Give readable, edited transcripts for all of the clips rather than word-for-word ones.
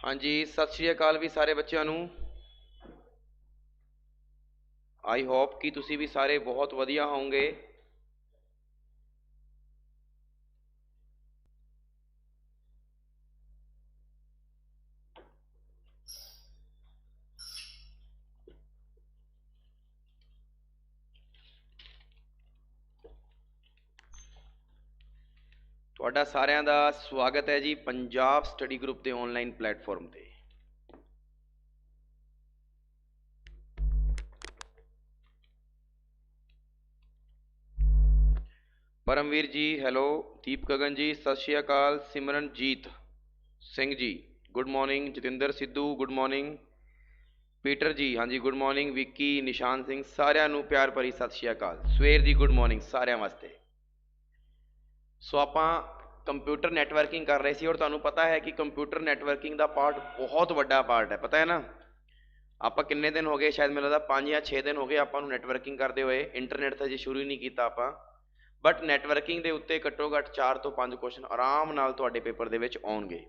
हाँ जी, सत श्री अकाल भी सारे बच्चों ਨੂੰ। आई होप कि तुसी भी सारे बहुत वधिया होंगे। ਤੁਹਾਡਾ ਸਾਰਿਆਂ ਦਾ ਸਵਾਗਤ ਹੈ ਜੀ ਪੰਜਾਬ ਸਟੱਡੀ ਗਰੁੱਪ ਦੇ ਆਨਲਾਈਨ ਪਲੇਟਫਾਰਮ ਤੇ। परमवीर जी हेलो, दीप गगन जी Sat Shri Akal, Simranjit Singh ji good morning, Jatinder Sidhu good morning, Peter ji हाँ जी गुड मॉर्निंग, विक्की निशान सिंह सारिਆਂ ਨੂੰ प्यार भरी सत श्री अकाल। ਸਵੇਰ ਦੀ गुड मॉर्निंग ਸਾਰਿਆਂ ਵਾਸਤੇ। सो ਆਪਾਂ कंप्यूटर नैटवर्किंग कर रहे थे और तुहानू पता है कि कंप्यूटर नैटवर्किंग का पार्ट बहुत वड्डा पार्ट है, पता है ना। आप किन्ने दिन हो गए, शायद मेरे लगता 5 या 6 दिन हो गए आपको नैटवर्किंग करते हुए। इंटरनेट तो अजे शुरू ही नहीं किया आप, बट नैटवर्किंग के उत्ते घट्टो घट्ट 4 तो 5 क्वेश्चन आराम नाल तुहाडे पेपर दे विच आउणगे।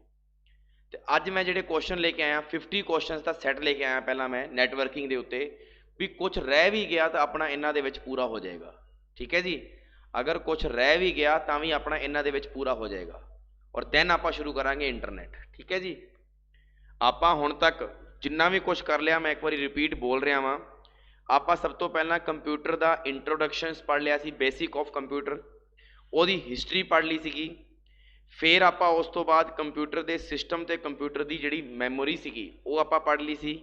ते अज मैं जिहड़े क्वेश्चन लेके आया 50 क्वेश्चन का सैट लेके आया पहला मैं नैटवर्किंग के उत्ते, भी कुछ रह भी गया तो अपना इन्हां दे विच पूरा हो जाएगा। ठीक है जी, अगर कुछ रह भी गया तो भी अपना इन्हां दे विच पूरा हो जाएगा और दैन आप शुरू करांगे इंटरनेट। ठीक है जी, आप हुण तक जिन्ना भी कुछ कर लिया मैं एक बार रिपीट बोल रहा वां। आप सब तो पहला कंप्यूटर का इंट्रोडक्शन पढ़ लिया सी, बेसिक ऑफ कंप्यूटर, उसकी हिस्टरी पढ़ ली सी। फिर आप उस तो बाद कंप्यूटर के सिस्टम ते कंप्यूटर की जिहड़ी मैमोरी सी वो आप पढ़ ली सी।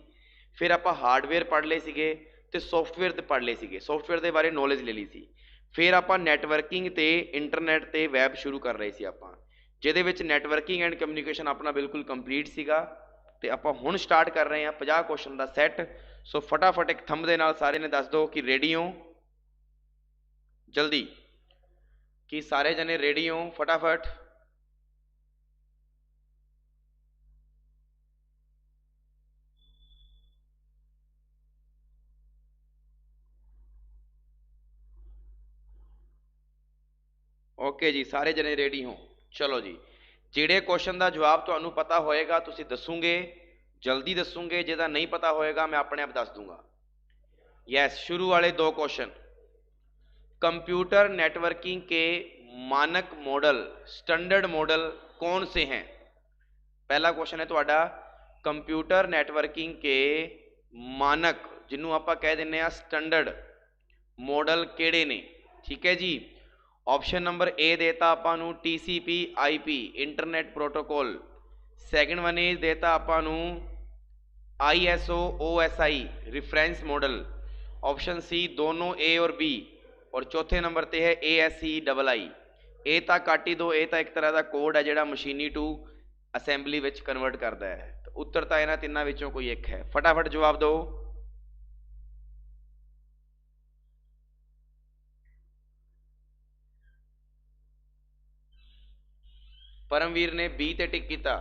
फिर आप हार्डवेयर पढ़ ले सीगे ते सॉफ्टवेयर ते पढ़ ले सीगे, सॉफ्टवेयर के बारे नॉलेज ले ली सी। फिर आप नैटवर्किंग ते इंटरनेट ते वैब शुरू कर रहे सी आप, जिहदे विच नैटवर्किंग एंड कम्यूनीकेशन अपना बिल्कुल कंप्लीट सीगा। ते आप हुण स्टार्ट कर रहे हैं 50 क्वेश्चन का सैट। सो फटाफट एक थंब दे नाल सारे ने दस दो कि रेडी हो, जल्दी कि सारे जने रेडी हो फटाफट। ओके जी, सारे जने रेडी हो। चलो जी, जिहड़े क्वेश्चन का जवाब तुहानू पता होएगा तुसी दसूंगे, जल्दी दसूंगे, जिहदा नहीं पता होएगा मैं अपने आप दस दूंगा। यस, शुरू वाले 2 क्वेश्चन। कंप्यूटर नेटवर्किंग के मानक मॉडल स्टैंडर्ड मॉडल कौन से हैं? पहला क्वेश्चन है तुहाडा, कंप्यूटर नेटवर्किंग के मानक जिन्हों आप कह दें स्टैंडर्ड मॉडल केड़े ने? ठीक है जी, ऑप्शन नंबर ए देता आपानू TCP IP internet protocol, second one is देता आपानू ISO OSI reference model, option C दोनों ए और बी, और चौथे नंबर पर है ASCII। ए तो कट ही दो, ए तो एक तरह का कोड है जोड़ा मशीनी टू असैंबली विच कन्वर्ट करता है। तो उत्तर तो इन्होंने तिना विचों कोई एक है, फटाफट जवाब दो। परमवीर ने बी ते टिक किया।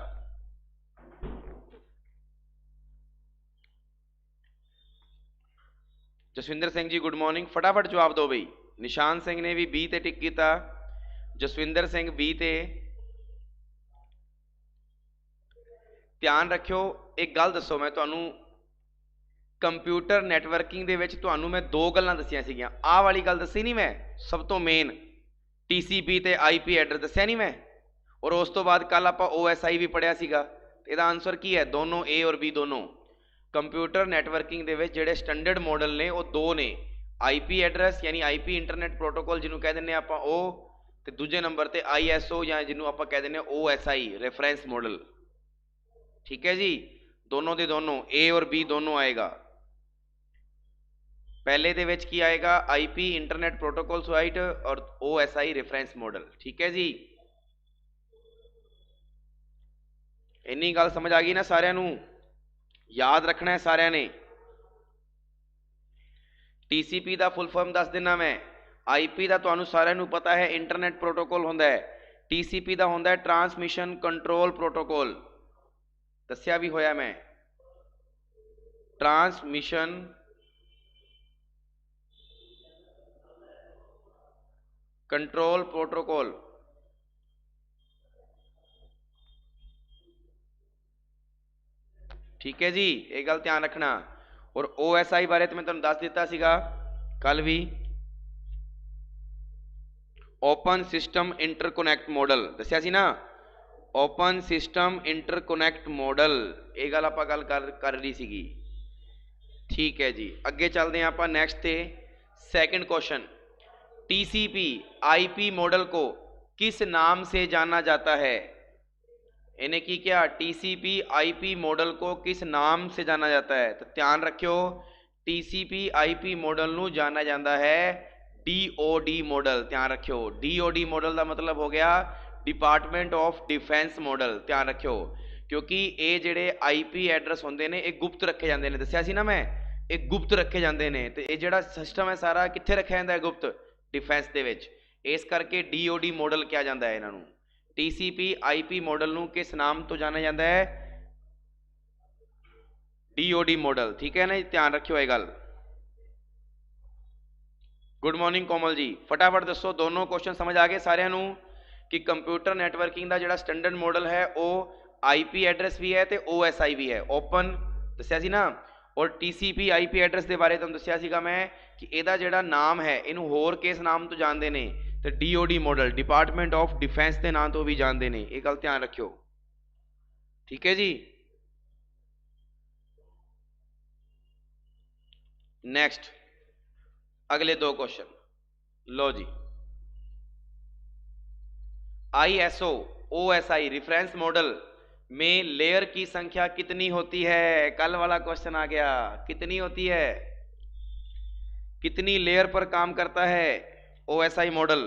जसविंदर सिंह जी गुड मॉर्निंग, फटाफट जवाब दो बई। निशान सिंह ने भी बी ते टिक किया, जसविंदर सिंह बी ते। ध्यान रखियो, एक गल दसो, मैं तुहानू कंप्यूटर नैटवर्किंग दे विच तुहानू मैं 2 गल्लां दसियां सीगियां। आह वाली गल दसी नहीं मैं, सब तो मेन TCP ते IP एड्रैस दसिया नहीं मैं, और उस तो बाद कल आप OSI भी पढ़िया सीगा। इहदा आंसर की है? दोनों ए और बी दोनों। कंप्यूटर नैटवर्किंग दे विच जिहड़े स्टैंडर्ड मॉडल ने वो 2 ने, IP एड्रैस यानी IP इंटरनेट प्रोटोकॉल जिन्हों कह दें आप, ते दूजे नंबर ते ISO या जिन्हों आप कह दें OSI रेफरेंस मॉडल। ठीक है जी, दोनों दे दोनों ए और बी दोनों आएगा। पहले दे विच की आएगा IP इंटरनेट प्रोटोकॉल साइट और OSI रेफरेंस मॉडल। ठीक है जी, इन्नी गल समझ आ गई ना सारिਆਂ ਨੂੰ? याद रखना है सारिਆਂ ने। TCP का फुल फॉर्म दस देना मैं। IP का तुहानू सारिਆਂ ਨੂੰ पता है इंटरनेट प्रोटोकॉल होंदा है, TCP का होंदा है ट्रांसमिशन कंट्रोल प्रोटोकॉल, दस्या भी होया मैं, ट्रांसमिशन कंट्रोल प्रोटोकॉल। ठीक है जी, ये गल ध्यान रखना। और OSI बारे तो मैं तुहानूं दस दिता सीगा कल भी, ओपन सिस्टम इंटरकोनैक्ट मॉडल दस्सिया सी ना, ओपन सिस्टम इंटरकोनैक्ट मॉडल, ये गल आपां गल कर रही सीगी। ठीक है जी, अगे चलते हैं आप नैक्सट ते second question. TCP IP model को किस नाम से जाना जाता है? इन्हें की क्या, TCP IP मॉडल को किस नाम से जाना जाता है? तो ध्यान रखियो, TCP IP मॉडल नू जाना जाता है DOD मॉडल। ध्यान रखियो, DOD मॉडल का मतलब हो गया डिपार्टमेंट ऑफ डिफेंस मॉडल। ध्यान रखियो, क्योंकि ये जेडे IP एड्रैस होंगे ने ये गुप्त रखे जाते हैं, दस्सिया सी ना मैं, ये गुप्त रखे जाते हैं। तो ये जेड़ा सिस्टम है सारा कित्थे रखा जाता है? गुप्त डिफेंस दे विच। इस करके DOD मॉडल क्या जाता है इन्हों। TCP IP मॉडल नू किस नाम तो जाना जाता है? DOD model. ठीक है ना, ध्यान रखियो ये गल। गुड मॉर्निंग कोमल जी, फटाफट दसो दोनों क्वेश्चन समझ आ गए सारिਆਂ ਨੂੰ कि कंप्यूटर नैटवर्किंग का जो स्टैंडर्ड मॉडल है वो IP एड्रैस भी है तो OSI भी है, ओपन दस्सिया सी ना। और TCP IP एड्रैस के बारे तुहानूं दस्सिया सीगा मैं कि ਇਹਦਾ ਜਿਹੜਾ नाम है इनू होर किस नाम तो जानते हैं? तो DOD model, department of defence के नाम तो भी जानते हैं। ये गल ध्यान रखियो, ठीक है जी। नेक्स्ट अगले दो क्वेश्चन लो जी। ISO OSI रेफरेंस मॉडल में लेयर की संख्या कितनी होती है? कल वाला क्वेश्चन आ गया, कितनी होती है? कितनी लेयर पर काम करता है OSI मॉडल?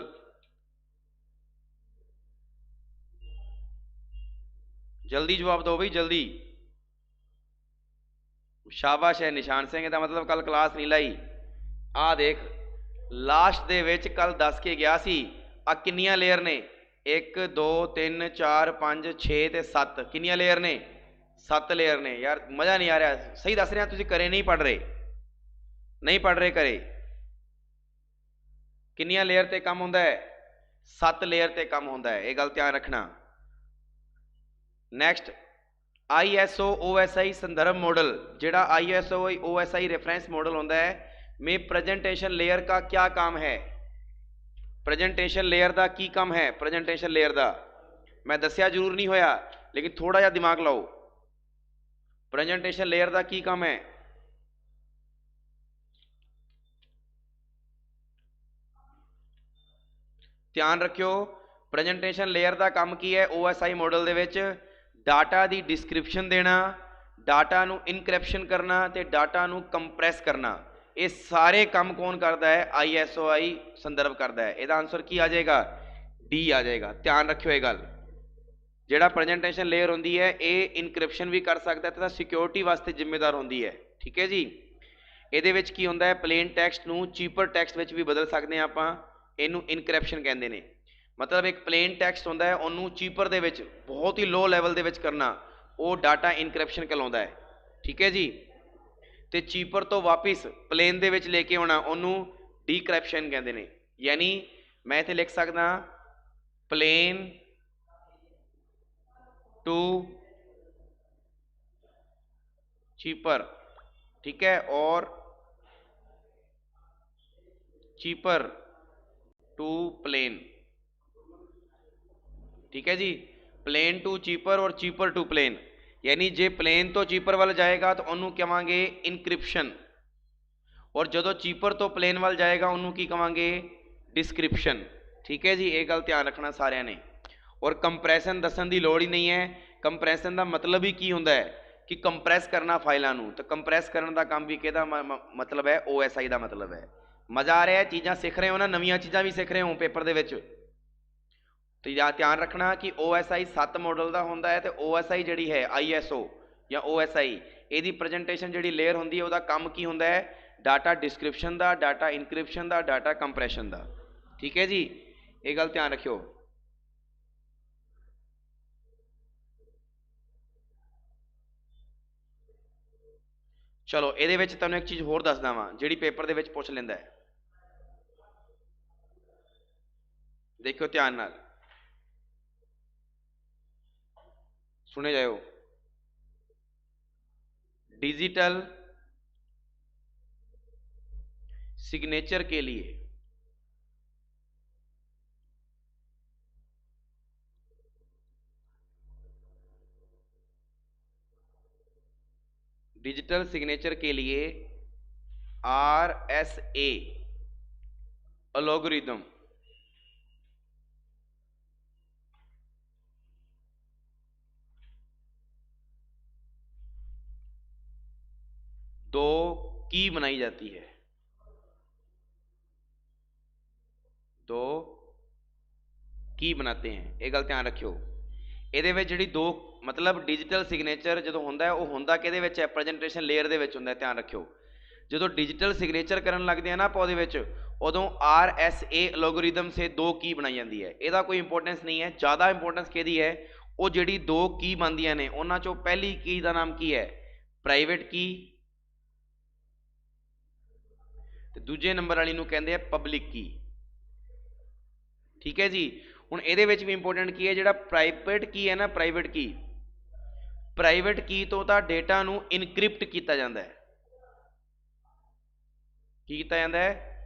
जल्दी जवाब दो भाई, जल्दी। शाबाश है निशान सिंह, का मतलब कल क्लास नहीं लाई। आ देख लास्ट दे विच कल दस के गया सी आ किन्नियां लेयर ने, 1 2 3 4 5 6 ते 7, किन्नियां लेयर ने? 7 लेयर ने। यार मज़ा नहीं आ रहा, सही दस रहा तुसीं करे नहीं पढ़ रहे, नहीं पढ़ रहे करे। किन्नियां लेयर ते काम होंदा है? 7 लेयर ते काम होंदा है, ये गल ध्यान रखना। नेक्स्ट ISO OSI संदर्भ मॉडल, जेड़ा ISO OSI रेफरेंस मॉडल होंदा है में प्रेजेंटेशन लेयर का क्या काम है? प्रेजेंटेशन लेयर का की काम है? प्रेजेंटेशन लेयर का मैं दस्सिया जरूर नहीं होया, लेकिन थोड़ा जा दिमाग लाओ। प्रेजेंटेशन लेयर का की काम है? ध्यान रखियो, प्रेजेंटेशन लेयर का काम की है OSI मॉडल दे विच? डाटा की डिस्क्रिप्शन देना, डाटा नू इनक्रैप्शन करना ते डाटा नू कंप्रैस करना, ये सारे काम कौन करता है? ISOI संदर्भ करता है। इसका आंसर की आ जाएगा? D आ जाएगा। ध्यान रखियो ये गल, जेड़ा प्रेजेंटेशन लेयर होंदी है ये इनक्रैप्शन भी कर सकता है तथा सिक्योरिटी वास्ते जिम्मेदार होंदी है। ठीक है जी। ਇਹਦੇ ਵਿੱਚ ਕੀ ਹੁੰਦਾ है, प्लेन टैक्सट ਨੂੰ चीपर टैक्सट ਵਿੱਚ भी बदल सकते हैं ਆਪਾਂ, ਇਹਨੂੰ ਇਨਕ੍ਰਿਪਸ਼ਨ ਕਹਿੰਦੇ ਨੇ। मतलब एक प्लेन टैक्सट होंदा है ਉਹਨੂੰ चीपर ਦੇ ਵਿੱਚ बहुत ही लो लैवल ਦੇ ਵਿੱਚ करना, वो डाटा इनक्रैप्शन कहलाਉਂਦਾ है। ठीक है जी। ਤੇ चीपर तो वापस प्लेन ਦੇ ਵਿੱਚ ਲੈ ਕੇ ਆਉਣਾ ਉਹਨੂੰ ਡੀਕ੍ਰਿਪਸ਼ਨ ਕਹਿੰਦੇ ਨੇ। यानी मैं ਇੱਥੇ लिख सकदा प्लेन टू चीपर, ठीक है, और चीपर टू प्लेन। ठीक है जी, प्लेन टू चीपर और चीपर टू प्लेन, यानी जे प्लेन तो चीपर वाल जाएगा तो उन्होंने कहांगे इनक्रिप्शन, और जो चीपर तो प्लेन वाल जाएगा उन्होंने की कहांगे डिस्क्रिप्शन। ठीक है जी, ये गल ध्यान रखना सारे ने। और कंप्रैसन दसन की लोड़ ही नहीं है, कंप्रैसन का मतलब ही की होंदा है कि कंप्रैस करना फाइलों को, तो कंप्रैस करने का काम भी कहदा मतलब है OSI का मतलब है। मज़ा आ रहा है, चीज़ां सीख रहे हो ना, नवीं चीज़ां भी सीख रहे हो पेपर दे विच। तो या ध्यान रखना कि OSI 7 मॉडल का होंदा है, तो OSI जिहड़ी है ISO या OSI ਇਹਦੀ प्रेजेंटेशन जिहड़ी लेयर होंदी है, ਉਹਦਾ काम की होंदा है? डाटा डिस्क्रिप्शन का, डाटा इनक्रिप्शन का, डाटा कंप्रैशन का। ठीक है जी, ये गल ध्यान रखियो। चलो ਇਹਦੇ ਵਿੱਚ ਤੁਹਾਨੂੰ एक चीज़ होर दसदा वां जिहड़ी पेपर ਦੇ ਵਿੱਚ ਪੁੱਛ ਲੈਂਦਾ है, देखियो ध्यान नाल सुने जाओ। डिजिटल सिग्नेचर के लिए RSA एल्गोरिथम दो की बनाई जाती है, दो की बनाते हैं। ये गल ध्यान रखियो। ਇਹਦੇ ਵਿੱਚ ਜਿਹੜੀ ਦੋ मतलब डिजिटल सिग्नेचर जो ਹੁੰਦਾ है वो ਹੁੰਦਾ ਕਿਹਦੇ ਵਿੱਚ ਹੈ, ਪ੍ਰੈਜੈਂਟੇਸ਼ਨ ਲੇਅਰ ਦੇ ਵਿੱਚ ਹੁੰਦਾ ਹੈ। ਧਿਆਨ ਰੱਖਿਓ, ਜਦੋਂ डिजिटल सिग्नेचर ਕਰਨ ਲੱਗਦੇ ਆ ਨਾ ਆਪਾਂ ਉਹਦੇ ਵਿੱਚ, ਉਦੋਂ RSA ਐਲਗੋਰਿਥਮ ਸੇ ਦੋ ਕੀ ਬਣਾਈ ਜਾਂਦੀ ਹੈ। ਇਹਦਾ ਕੋਈ ਇੰਪੋਰਟੈਂਸ ਨਹੀਂ ਹੈ, ਜ਼ਿਆਦਾ ਇੰਪੋਰਟੈਂਸ ਕਿਹਦੀ ਹੈ, ਉਹ ਜਿਹੜੀ ਦੋ ਕੀ ਬਣਦੀਆਂ ਨੇ ਉਹਨਾਂ ਚੋਂ ਪਹਿਲੀ ਕੀ ਦਾ ਨਾਮ ਕੀ ਹੈ, ਪ੍ਰਾਈਵੇਟ ਕੀ, ਤੇ ਦੂਜੇ ਨੰਬਰ ਵਾਲੀ ਨੂੰ ਕਹਿੰਦੇ ਆ ਪਬਲਿਕ ਕੀ। ਠੀਕ ਹੈ ਜੀ। ਹੁਣ ਇਹਦੇ ਵਿੱਚ ਵੀ ਇੰਪੋਰਟੈਂਟ ਕੀ ਹੈ, ਜਿਹੜਾ ਪ੍ਰਾਈਵੇਟ ਕੀ ਹੈ ਨਾ, ਪ੍ਰਾਈਵੇਟ ਕੀ ਤੋਂ ਤਾਂ ਡੇਟਾ ਨੂੰ ਇਨਕ੍ਰਿਪਟ ਕੀਤਾ ਜਾਂਦਾ ਹੈ। ਕੀ ਕੀਤਾ ਜਾਂਦਾ ਹੈ,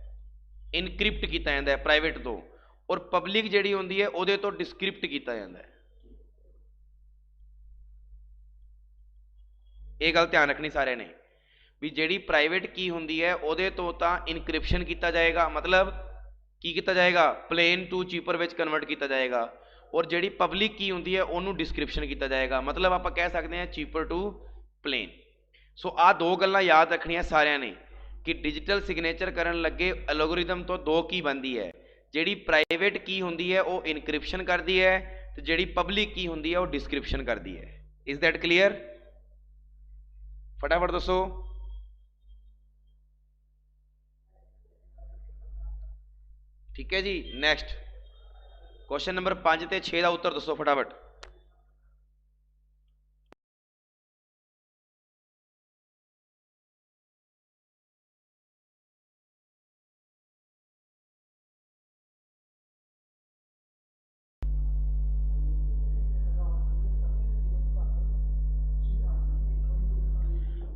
ਇਨਕ੍ਰਿਪਟ ਕੀਤਾ ਜਾਂਦਾ ਹੈ ਪ੍ਰਾਈਵੇਟ ਤੋਂ, ਔਰ ਪਬਲਿਕ ਜਿਹੜੀ ਹੁੰਦੀ ਹੈ ਉਹਦੇ ਤੋਂ ਡਿਸਕ੍ਰਿਪਟ ਕੀਤਾ ਜਾਂਦਾ ਹੈ। ਇਹ ਗੱਲ ਧਿਆਨ ਰੱਖਣੀ ਸਾਰਿਆਂ ਨੇ ਵੀ ਜਿਹੜੀ ਪ੍ਰਾਈਵੇਟ ਕੀ ਹੁੰਦੀ ਹੈ ਉਹਦੇ ਤੋਂ ਤਾਂ ਇਨਕ੍ਰਿਪਸ਼ਨ ਕੀਤਾ ਜਾਏਗਾ, मतलब ਕੀ ਕੀਤਾ ਜਾਏਗਾ, ਪਲੇਨ ਟੂ ਚੀਪਰ ਵਿੱਚ ਕਨਵਰਟ ਕੀਤਾ ਜਾਏਗਾ, ਔਰ ਜਿਹੜੀ ਪਬਲਿਕ ਕੀ ਹੁੰਦੀ ਹੈ ਉਹਨੂੰ ਡਿਸਕ੍ਰਿਪਸ਼ਨ ਕੀਤਾ ਜਾਏਗਾ, मतलब ਆਪਾਂ ਕਹਿ ਸਕਦੇ ਹਾਂ ਚੀਪਰ ਟੂ ਪਲੇਨ। ਸੋ ਆਹ ਦੋ ਗੱਲਾਂ ਯਾਦ ਰੱਖਣੀਆਂ ਸਾਰਿਆਂ ਨੇ ਕਿ ਡਿਜੀਟਲ ਸਿਗਨੇਚਰ ਕਰਨ ਲੱਗੇ ਐਲਗੋਰਿਥਮ ਤੋਂ ਦੋ ਕੀ ਬਣਦੀ ਹੈ, ਜਿਹੜੀ ਪ੍ਰਾਈਵੇਟ ਕੀ ਹੁੰਦੀ ਹੈ ਉਹ ਇਨਕ੍ਰਿਪਸ਼ਨ ਕਰਦੀ ਹੈ, ਤੇ ਜਿਹੜੀ ਪਬਲਿਕ ਕੀ ਹੁੰਦੀ ਹੈ ਉਹ ਡਿਸਕ੍ਰਿਪਸ਼ਨ ਕਰਦੀ ਹੈ। Is that clear? फटाफट दसो। ठीक है जी। नैक्सट क्वेश्चन नंबर 5 ते 6 का उत्तर दसो फटाफट।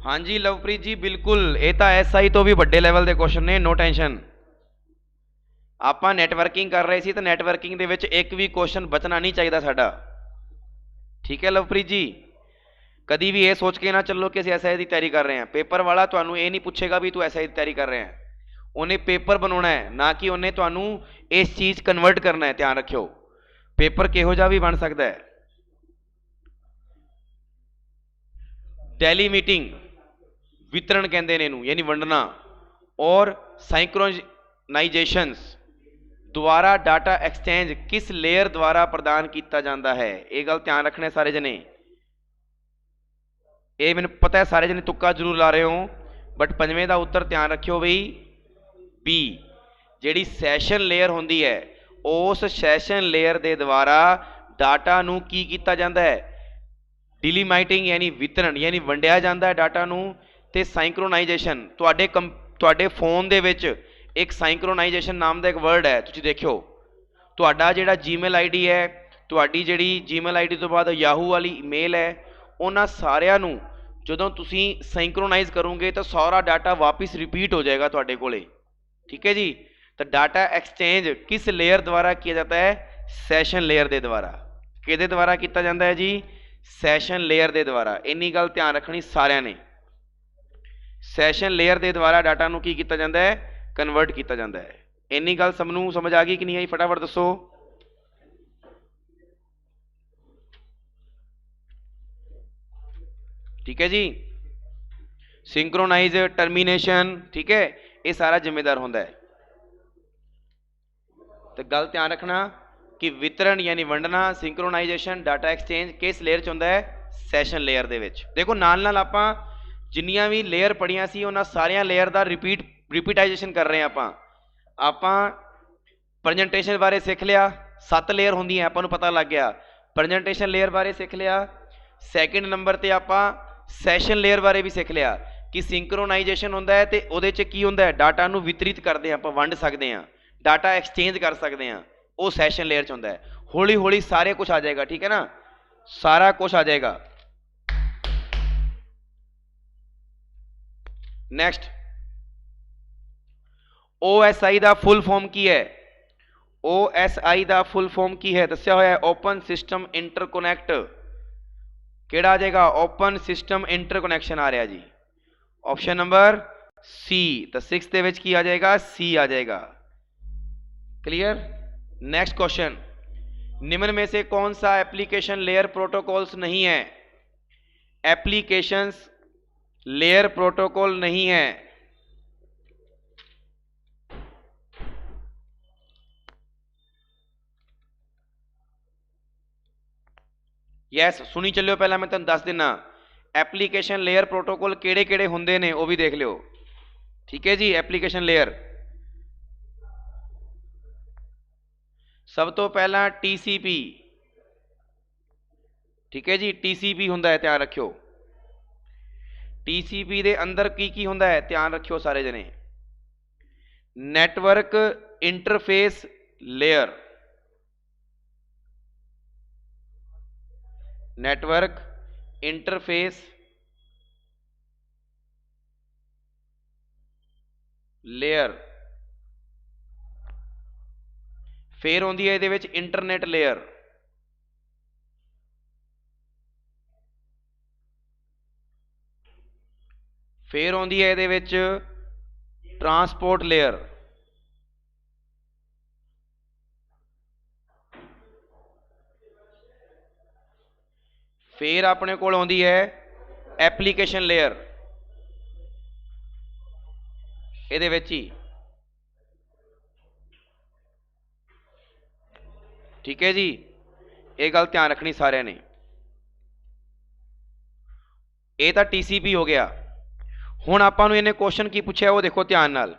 हाँ जी लवप्रीत जी बिल्कुल, ये तो SI तो भी बड़े लैवल के क्वेश्चन ने, नो टेंशन। आप नैटवर्किंग कर रहे थे तो नैटवर्किंग के विच एक भी क्वेश्चन बचना नहीं चाहिए साडा। ठीक है लवप्रीत जी, कभी भी ये सोच के ना चलो कि असं SI की तैयारी कर रहे हैं। पेपर वाला तुहानू ये नहीं पूछेगा भी तू SI की तैयारी कर रहे हैं, उन्हें पेपर बनाना है, ना कि उन्हें तुहानू इस चीज़ कन्वर्ट करना है। ध्यान रखियो, पेपर किहो जा भी बन सकता है। डेलीमीटिंग वितरण कहते हैं इनू, यानी वंडना, और साइंक्रोनाइजेशंस द्वारा डाटा एक्सचेंज किस लेयर द्वारा प्रदान किया जाता है। ये गल ध्यान रखना है सारे जने। ये मैंने पता है सारे जने तुक्का जरूर ला रहे हो, बट पंजवें का उत्तर ध्यान रखियो बई बी। जिहड़ी सैशन लेयर होंदी है उस सैशन लेयर दे द्वारा डाटा नू की कीता जाता है, डिलीमाइटिंग यानी वितरण, यानी वंडिया जाता है डाटा नू। ते साइंक्रोनाइजेशन, तुहाडे फोन दे विच एक साइंक्रोनाइजेशन नाम का एक वर्ड है, तुसीं देखियो तुहाडा जिहड़ा जीमेल आईडी है, तुहाडी जिहड़ी जीमेल आईडी तो बाद याहू वाली ईमेल है, उन्हां सारिआं नू जदों तुसीं साइंक्रोनाइज करोगे तो सारा डाटा वापस रिपीट हो जाएगा तुहाडे कोले। ठीक है जी। तो डाटा एक्सचेंज किस लेयर द्वारा किया जाता है, सैशन लेयर के द्वारा। किहदे द्वारा किया जाता है जी, सैशन लेयर के द्वारा। इन्नी गल ध्यान रखनी सारिआं ने, सैशन लेयर के द्वारा डाटा नू की किया जाता है, कन्वर्ट किया जाता है। इन्नी गल सबनू समझ आ गई कि नहीं आई, फटाफट दसो। ठीक है जी। सिंक्रोनाइज, टर्मिनेशन, ठीक है, ये सारा जिम्मेदार होता है। तो गल ध्यान रखना कि वितरण यानी वंडना, सिंक्रोनाइजेशन, डाटा एक्सचेंज किस लेयर च होंदा है, सैशन लेयर दे विच। देखो नाल नाल आपां जिन्नियां भी लेयर पढ़ियां सी उन्हां सारियां लेयर दा रिपीटाइजेशन कर रहे हैं। आपां प्रजेंटेशन बारे सीख लिया, 7 लेयर होंदियां, आपां नूं पता लग गया। प्रजेंटेशन लेयर बारे सीख लिया। सैकेंड नंबर ते आपां सैशन लेयर बारे भी सीख लिया कि सिंक्रोनाइजेशन होंदा है ते ओहदे च की होंदा है, डाटा नूं वितरित करदे आं, आपां वंड सकदे हां, डाटा एक्सचेंज कर सकते हैं, वो सैशन लेयर च होंदा है। हौली हौली सारे कुछ आ जाएगा। ठीक है ना, सारा कुछ आ जाएगा। ਨੈਕਸਟ OSI ਦਾ ਫੁੱਲ ਫਾਰਮ ਕੀ ਹੈ? OSI ਦਾ ਫੁੱਲ ਫਾਰਮ ਕੀ ਹੈ? ਦੱਸਿਆ ਹੋਇਆ ਓਪਨ ਸਿਸਟਮ ਇੰਟਰਕਨੈਕਟ। ਕਿਹੜਾ ਆ ਜਾਏਗਾ? ਓਪਨ ਸਿਸਟਮ ਇੰਟਰਕਨੈਕਸ਼ਨ ਆ ਰਿਹਾ ਜੀ, ऑप्शन नंबर सी। तो 6 ਦੇ ਵਿੱਚ ਕੀ ਆ ਜਾਏਗਾ? सी आ जाएगा। क्लियर? नेक्स्ट क्वेश्चन, निम्न में से कौन सा एप्लीकेशन लेयर प्रोटोकॉल्स नहीं है? एप्लीकेशंस लेयर प्रोटोकॉल नहीं है। यस, सुनी चलियो, पहला मैं तुहानू दस देना एप्लीकेशन लेयर प्रोटोकॉल किहड़े किहड़े हुंदे ने वो भी देख लियो। ठीक है जी। एप्लीकेशन लेयर सब तो पहला TCP। ठीक है जी, TCP हुंदा है, ध्यान रखियो। TCP दे अंदर की हुंदा है, ध्यान रखियो सारे जने। Network interface layer, network interface layer. फिर आउंदी है इहदे विच इंटरनेट लेयर। फिर आउंदी है इहदे विच ट्रांसपोर्ट लेयर। फिर अपने कोल आउंदी है एप्लीकेशन लेयर, इहदे विच ही। ठीक है जी, ये गल ध्यान रखनी सारिਆਂ ने। ये तो TCP हो गया। हुण आपां नूं इहने क्वेश्चन की पूछा वो देखो ध्यान नाल।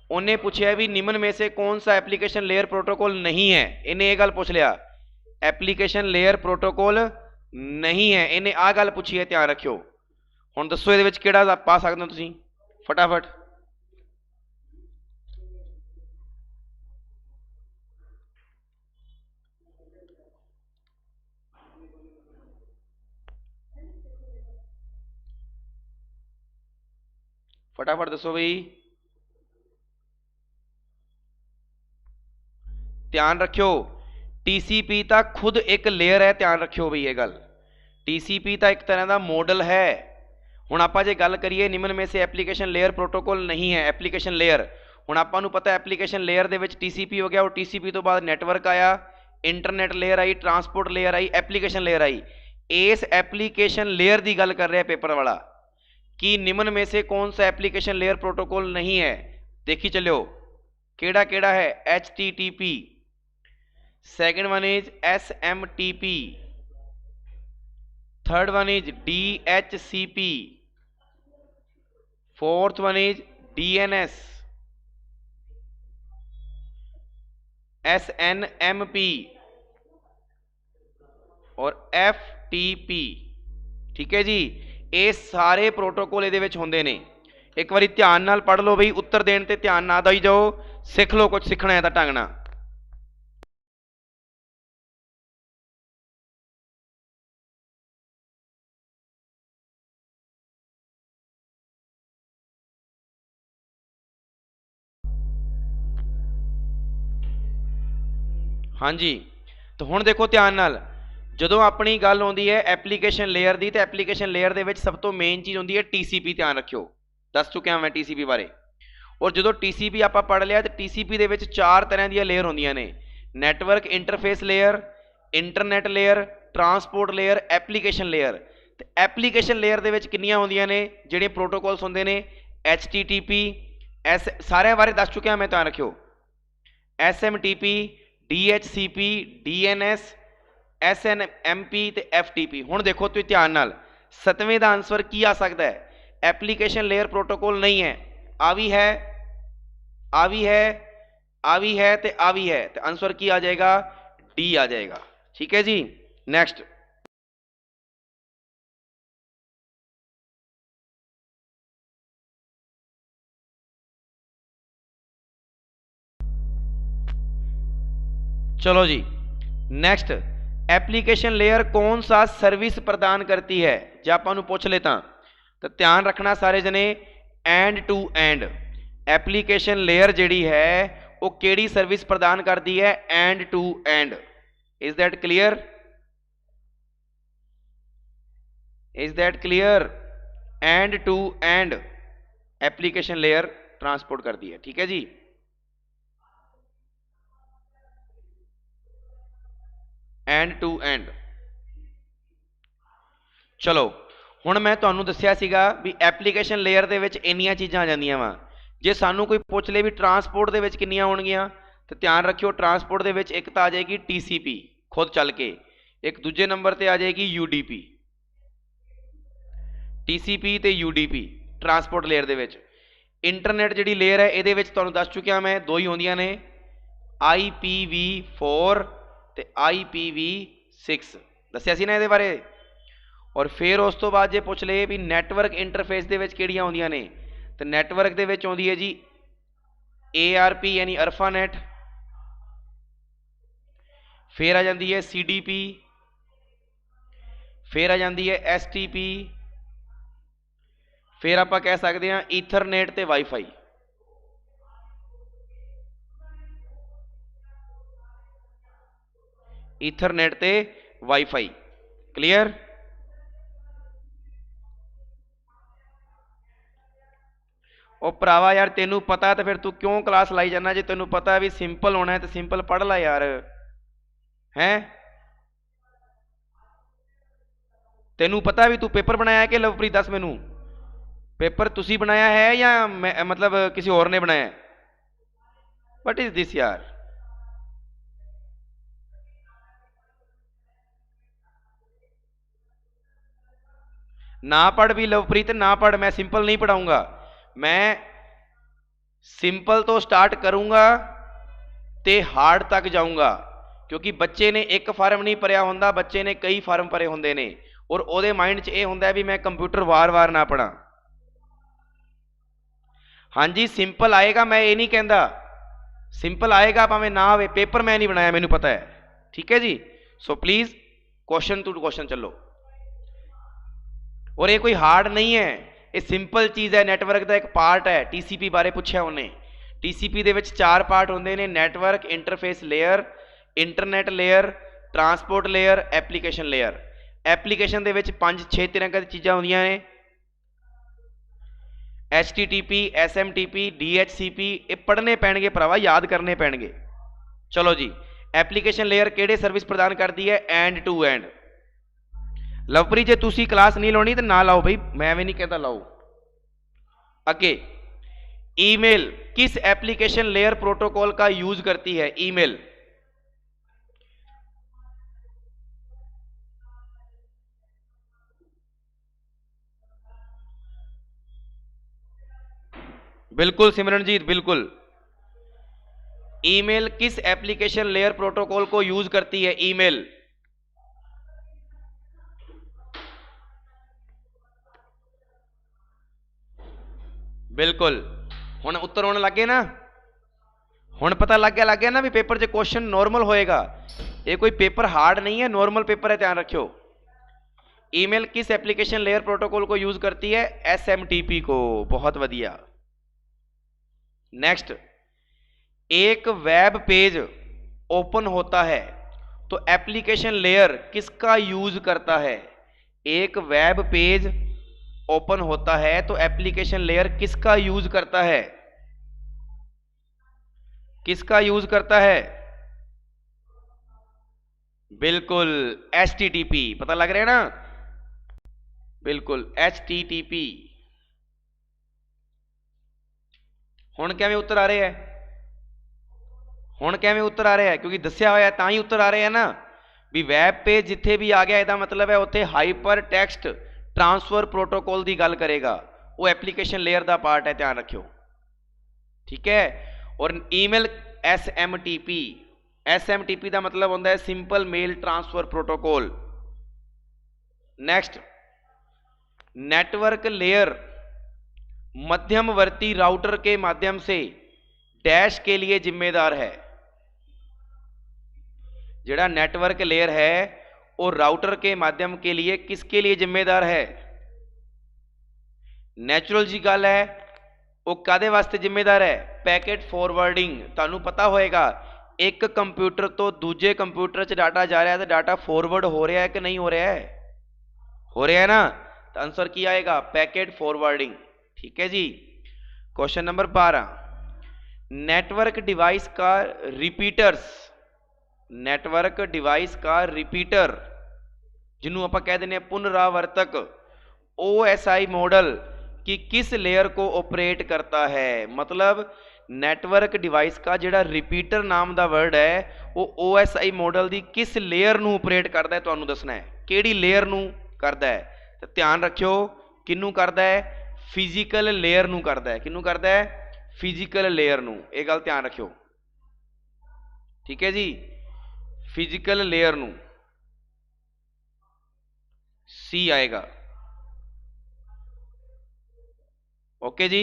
उन्हें पूछा भी निम्न में से कौन सा एप्लीकेशन लेयर प्रोटोकॉल नहीं है। इन्हें यह गल पूछ लिया एप्लीकेशन लेयर प्रोटोकॉल नहीं है, इन्हें आ गल पूछी है, ध्यान रखियो। हुण दसो इहदे विच किहड़ा पा सकदे हो तुसीं फटाफट। फटाफट दसो बई। ध्यान रखियो TCP तो खुद एक लेयर है, ध्यान रखियो बई ये गल। TCP तो एक तरह का मॉडल है। हुण आपां जे गल करिए निम्न में से एप्लीकेशन लेयर प्रोटोकॉल नहीं है, एप्लीकेशन लेयर। हुण आपां नूं पता एप्लीकेशन लेयर दे विच TCP हो गया, और TCP तो बाद नेटवर्क आया, internet layer I, transport layer I, application layer I. इस एप्लीकेशन लेयर की गल कर रहा है पेपर वाला कि निम्न में से कौन सा एप्लीकेशन लेयर प्रोटोकॉल नहीं है। देखी चलो केड़ा केड़ा है? HTTP, second one is SMTP, third one is DHCP, fourth one is DNS, SNMP और FTP। ठीक है जी, ये सारे प्रोटोकॉल ये होंदे ने। एक बार ध्यान नाल पढ़ लो बई, उत्तर देने ते ध्यान ना दई जाओ, सीख लो कुछ सीखना है तो ढंग ना। हाँ जी, तो हुण देखो ध्यान नाल, जदों अपनी गल आउंदी है एप्लीकेशन लेयर की, तो एप्लीकेशन लेयर दे विच सब तो मेन चीज़ होंदी है TCP। ध्यान रखियो, दस चुकिया मैं TCP बारे। और जो TCP आप पढ़ लिया तो TCP दे विच चार तरह दी लेयर होंदियां ने, network interface layer, internet layer, transport layer, application layer. तो एप्लीकेशन लेयर दे विच किन्नियां होंदियां ने जिहड़े प्रोटोकॉल्स होंदे ने? HTTP, सारे बारे दस चुकिया मैं, ध्यान रखियो। SMTP, DHCP, DNS, SNMP ते FTP। हुण देखो तुसीं ध्यान नाल, सतवें दा आंसर की आ सकता है? एप्लीकेशन लेयर प्रोटोकॉल नहीं है, आ भी है, आ भी है, आ भी है ते आ भी है, तो आंसर की आ जाएगा? D आ जाएगा। ठीक है जी, नेक्स्ट। चलो जी, नेक्स्ट, एप्लीकेशन लेयर कौन सा सर्विस प्रदान करती है? जे आपां नूं पुछ लेता तो ध्यान रखना सारे जने, end to end application layer जिहड़ी है वो केड़ी सर्विस प्रदान करती है? End to end. Is that clear? Is that clear? End to end application layer transport करती है। ठीक है जी, एंड टू एंड। चलो हुण मैं तुहानूं दस्सिया सीगा भी एप्लीकेशन लेयर दे विच इन्नियां चीज़ां आ जांदियां वा। जे सानू कोई पुछ ले भी ट्रांसपोर्ट दे विच किन्नियां होणगियां तो ध्यान रखियो, ट्रांसपोर्ट दे विच एक तो आ जाएगी TCP खुद चल के, एक दूजे नंबर ते आ जाएगी UDP। TCP ते UDP ट्रांसपोर्ट लेयर दे विच। इंटरनेट जिहड़ी लेयर है इहदे विच तुहानूं दस चुकिया मैं, दो ही होंदियां ने, IPv4 ते IPv6 दस्सिया सी ना इहदे बारे। और फिर उस तो बाद जे पुछ ले भी नैटवर्क इंटरफेस दे विच किहड़ियां आउंदियां ने, तो नैटवर्क दे विच आउंदी है जी ARP यानी अरफानेट, फिर आ जाती है CDP, फिर आ जाती है STP, फिर आप कह सकते हैं ईथरनेट ते वाईफाई। ईथरनेट ते वाईफाई। क्लियर? ओ भरावा यार तेनू पता है तो फिर तू क्यों क्लास लाई जाना? जे तेनू पता है भी सिंपल होना है तो सिंपल पढ़ ला यार। हैं तेनू पता भी तू पेपर बनाया है कि लवप्रीत? दस मैनू, पेपर तुसी बनाया है या मतलब किसी और ने बनाया? वट इज दिस यार? ना पढ़ भी लवप्रीत, ना पढ़, मैं सिंपल नहीं पढ़ाऊंगा। मैं सिंपल तो स्टार्ट करूंगा ते हार्ड तक जाऊंगा, क्योंकि बच्चे ने एक फार्म नहीं भरिया होंदा, बच्चे ने कई फार्म भरे होंदे ने, और ਉਹਦੇ माइंड च ਇਹ ਹੁੰਦਾ भी मैं कंप्यूटर वार वार ना पढ़ा। हाँ जी सिंपल आएगा, मैं ये नहीं कहता, सिंपल आएगा भावें ना आवे, पेपर मैं नहीं बनाया, मैनू पता है। ठीक है जी, so please question to question चलो। और ये कोई हार्ड नहीं है, ये सिंपल चीज़ है, नैटवर्क का एक पार्ट है। TCP बारे पूछा उन्हें, TCP दे विच 4 पार्ट होंदे ने, network interface layer, internet layer, transport layer, application layer. Application दे विच 5-6 तरह की चीज़ां होंदियां ने, HTTP, SMTP, DHCP, ये पढ़ने पैणगे भरावा, याद करने पैणगे। चलो जी, एप्लीकेशन लेयर किहड़े सर्विस प्रदान करती है? End to end. लवप्रीत जे तुसी क्लास नहीं लानी तो ना लाओ भाई, मैं भी नहीं कहता लाओ। अगे ईमेल किस एप्लीकेशन लेयर प्रोटोकॉल का यूज करती है? ईमेल बिल्कुल सिमरनजीत, बिल्कुल। ईमेल किस एप्लीकेशन लेयर प्रोटोकॉल को यूज करती है? ईमेल बिल्कुल। हुण उत्तर होने लगे ना, हुण पता लग गया ना भी पेपर च क्वेश्चन नॉर्मल होएगा, ये कोई पेपर हार्ड नहीं है, नॉर्मल पेपर है, ध्यान रखियो। ईमेल किस एप्लीकेशन लेयर प्रोटोकॉल को यूज करती है? SMTP को। बहुत बढ़िया। नेक्स्ट, एक वेब पेज ओपन होता है तो एप्लीकेशन लेयर किसका यूज करता है? एक वेब पेज ओपन होता है तो एप्लीकेशन लेयर किसका यूज करता है? किसका यूज करता है? बिल्कुल HTTP। पता लग रहा है ना? बिल्कुल HTTP। हुण किवें उत्तर आ रहे हैं? हुण किवें उत्तर आ रहे हैं? क्योंकि दस्सिया होया तां ही उत्तर आ रहे हैं ना, भी वैब पेज जिथे भी आ गया इसका मतलब है उत्थे हाइपर टैक्सट ट्रांसफर प्रोटोकॉल की गल करेगा, वो एप्लीकेशन लेयर का पार्ट है, ध्यान रखियो। ठीक है। और ईमेल SMTP, SMTP का मतलब होता है simple mail transfer protocol. Next, network layer मध्यमवर्ती राउटर के माध्यम से डैश के लिए जिम्मेदार है। जिहड़ा नेटवर्क लेयर है वो राउटर के माध्यम के लिए किसके लिए जिम्मेदार है? नेचुरल जी गल है, वो कादे वास्ते जिम्मेदार है? Packet forwarding. तुहानू पता होएगा एक कंप्यूटर तो दूजे कंप्यूटर च डाटा जा रहा है तो डाटा फॉरवर्ड हो रहा है कि नहीं हो रहा है? हो रहा है ना। तो आंसर की आएगा? Packet forwarding. ठीक है जी। क्वेश्चन नंबर 12, नेटवर्क डिवाइस का रिपीटर्स, नेटवर्क डिवाइस का रिपीटर जिन्होंने आप कह देने पुनरावर्तक, OSI मॉडल की किस लेयर को ऑपरेट करता है? मतलब नेटवर्क डिवाइस का जिहड़ा रिपीटर नाम का वर्ड है वो OSI मॉडल की किस लेयर नूं ऑपरेट करता है, तुहानूं दसना है किहड़ी लेयर नूं करता है। तो ध्यान रखियो किनू करता है? फिजिकल लेयर नूं करता है। किनू करता है? फिजिकल लेयर नूं। ये गल ध्यान रखियो। ठीक है जी, फिजिकल लेयर नूं सी आएगा। ओके जी,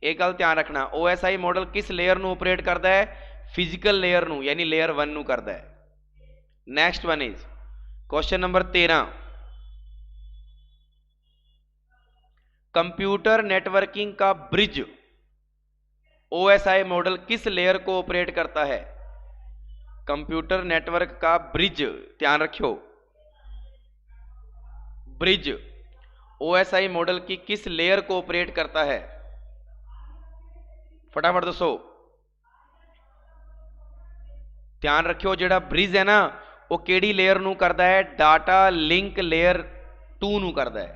एक गल ध्यान रखना, OSI मॉडल किस लेयर नूं ऑपरेट करता है? फिजिकल लेयर नूं, यानी लेयर 1 नूं करता है। Next one is question number 13, computer networking का ब्रिज OSI मॉडल किस लेयर को ऑपरेट करता है? कंप्यूटर नेटवर्क का ब्रिज, ध्यान रखियो, ब्रिज OSI मॉडल की किस लेयर को ऑपरेट करता है? फटाफट दसो। ध्यान रखियो जेड़ा ब्रिज है ना वो केड़ी लेयर नूं करदा है? डाटा लिंक लेयर 2 नूं करदा है।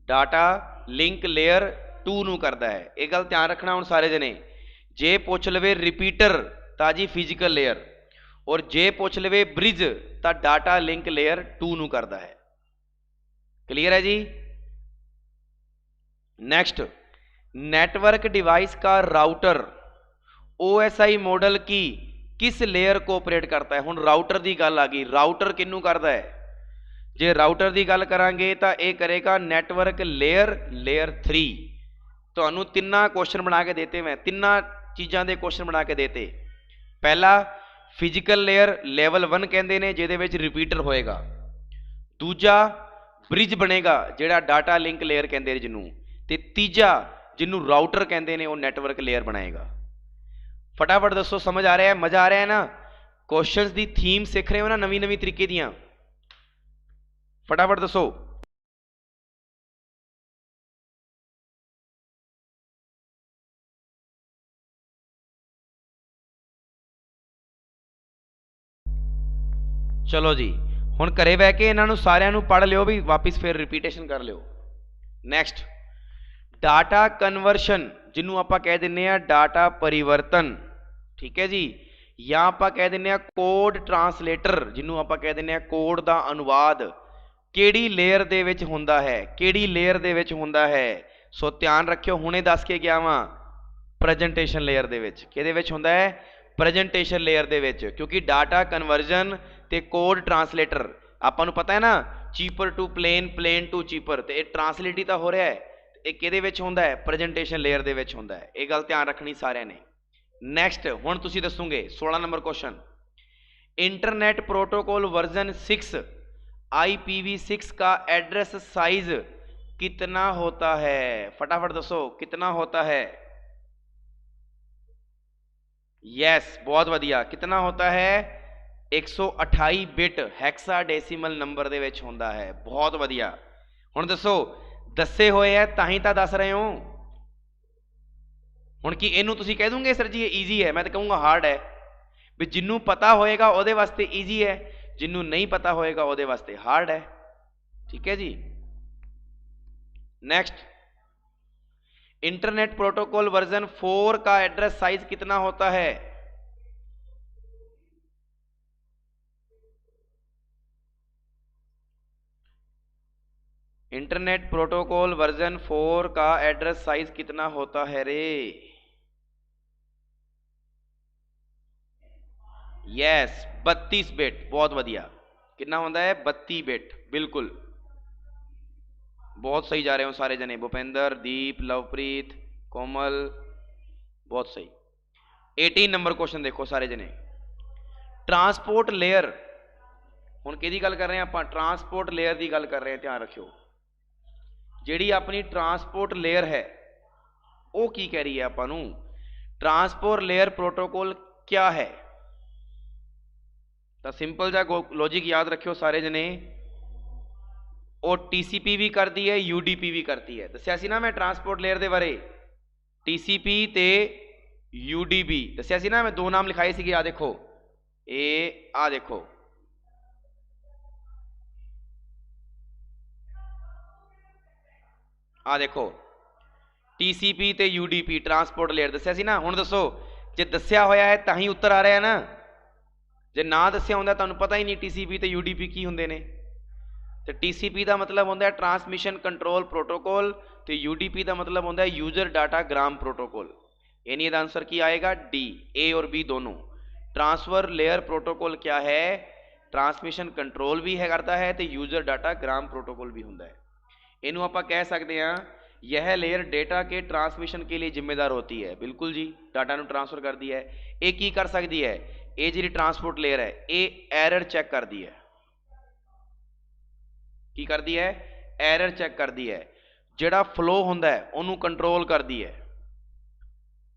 डाटा लिंक लेयर 2 नूं करदा है। एक गल ध्यान रखना हुण सारे जने, जे पुछ लवे रिपीटर तां जी फिजिकल लेयर, और जे पुछ लवे ब्रिज तां डाटा लिंक लेयर 2 नूं करदा है। क्लियर है जी। नेक्स्ट, नेटवर्क डिवाइस का राउटर OSI मॉडल की किस लेयर को ऑपरेट करता है? हुण राउटर की गल आ गई, राउटर किनू करता है? जे राउटर की गल करांगे तो यह करेगा नेटवर्क लेयर, लेयर 3। तुहानू तिन्ना क्वेश्चन बना के देते, मैं तिन्ना चीज़ों के क्वेश्चन बना के देते। पहला फिजिकल लेयर लेवल 1 कहते हैं जिहदे विच रिपीटर होएगा। दूजा ब्रिज बनेगा जिहड़ा डाटा लिंक लेयर कहते हैं जिन्हों, ते तीजा जिन्हों राउटर कहते हैं वो नेटवर्क लेयर बनाएगा। फटाफट दसो, समझ आ रहा है? मजा आ रहा है ना? क्वेश्चंस दी थीम सीख रहे हो ना नवी नवी तरीके दियां? फटाफट दसो। चलो जी, हुण घरे बह के इन्हां नूं सारिआं नूं पढ़ लिओ भी, वापस फिर रिपीटेशन कर लिओ। नैक्सट, डाटा कन्वर्शन जिन्हों आप कह दिंने आ डाटा परिवर्तन। ठीक है जी, या आप कह दिंने आ कोड ट्रांसलेटर जिन्हों आप कह दिंने आ कोड का अनुवाद, केड़ी लेयर दे विच हुंदा है? केड़ी लेयर दे विच हुंदा है? सो ध्यान रखियो, हुणे दस के गया वां, प्रेजेंटेशन लेयर दे विच। किहदे विच हुंदा है? प्रेजेंटेशन लेयर दे विच। क्योंकि डाटा कन्वर्जन ते कोड ट्रांसलेटर आपां नूं पता है ना, cipher to plain, plain to cipher, तो यह ट्रांसलेट ही तो हो रहा है। ये किहदे विच हुंदा है? प्रेजेंटेशन लेयर दे विच हुंदा है। ये गल ध्यान रखनी सारिआं ने। नैक्सट, हुण तुसीं दसोगे 16 number question, internet protocol version 6 IPv6 का एड्रेस साइज कितना होता है? फटाफट दसो कितना होता है? यस, बहुत वधिया। कितना होता है? 128 बिट हैक्साडेसिमल नंबर दे विच हुंदा है। बहुत वधिया। हुण दसो, दसे होए है तां ही तां दस रहे हो। हुण कि इहनूं तुसीं कह दूंगे सर जी ये ईजी है? मैं तो कहूँगा हार्ड है। भी जिन्नू पता होएगा ਉਹਦੇ वास्ते ईजी है, जिन्नू नहीं पता होएगा ਉਹਦੇ वास्ते हार्ड है। ठीक है जी। नेक्स्ट, इंटरनेट प्रोटोकॉल वर्जन 4 का एड्रेस साइज कितना होता है? इंटरनेट प्रोटोकॉल वर्जन 4 का एड्रेस साइज कितना होता है रे? Yes, 32 bit. बहुत वधिया। कितना होता है? 32 बिट। बिल्कुल, बहुत सही जा रहे हो सारे जने। भूपेंद्र, दीप, लवप्रीत, कोमल, बहुत सही। 18 नंबर क्वेश्चन देखो सारे जने, ट्रांसपोर्ट लेयर। हुण किहदी गल कर रहे हैं आप? ट्रांसपोर्ट लेयर की गल कर रहे हैं। ध्यान रखियो, जिहड़ी अपनी ट्रांसपोर्ट लेयर है ਉਹ ਕੀ ਕਹਿ ਰਹੀ ਹੈ ਆਪਾਂ ਨੂੰ, ट्रांसपोर्ट लेयर प्रोटोकॉल क्या है। तो सिंपल जा लॉजिक याद रखियो सारे जने, और TCP भी करती है UDP भी करती है। दस्या सी ना मैं ट्रांसपोर्ट लेयर दे बारे, TCP ते UDP दस्या सी ना, मैं दो नाम लिखाए सी, आ देखो आ देखो, आ देखो TCP ते UDP ट्रांसपोर्ट लेयर दस्या सी ना। हुण दसो जे दस्या होया है तां ही उत्तर आ रहा है ना, जे ना दस्या हुंदा तुहानूं पता ही नहीं TCP ते UDP की हुंदे ने। तो TCP का मतलब होंदा है ट्रांसमिशन कंट्रोल प्रोटोकॉल, तो UDP का मतलब होंदा है यूजर डाटा ग्राम प्रोटोकॉल। यानी इसका आंसर की आएगा डी, ए और बी दोनों। ट्रांसफर लेयर प्रोटोकॉल क्या है, ट्रांसमिशन कंट्रोल भी है करता है, तो यूजर डाटा ग्राम प्रोटोकॉल भी होंदा है। इनू आपां कह सकते हैं यह लेयर डेटा के ट्रांसमिशन के लिए जिम्मेदार होती है। बिल्कुल जी, डाटा नूं ट्रांसफर करती है। ये की कर सकती है, ये जी ट्रांसपोर्ट लेयर है ये एरर चैक करती है। की करती है, एरर चैक करती है। जिहड़ा फ्लो हुंदा है उन्होंने कंट्रोल करती है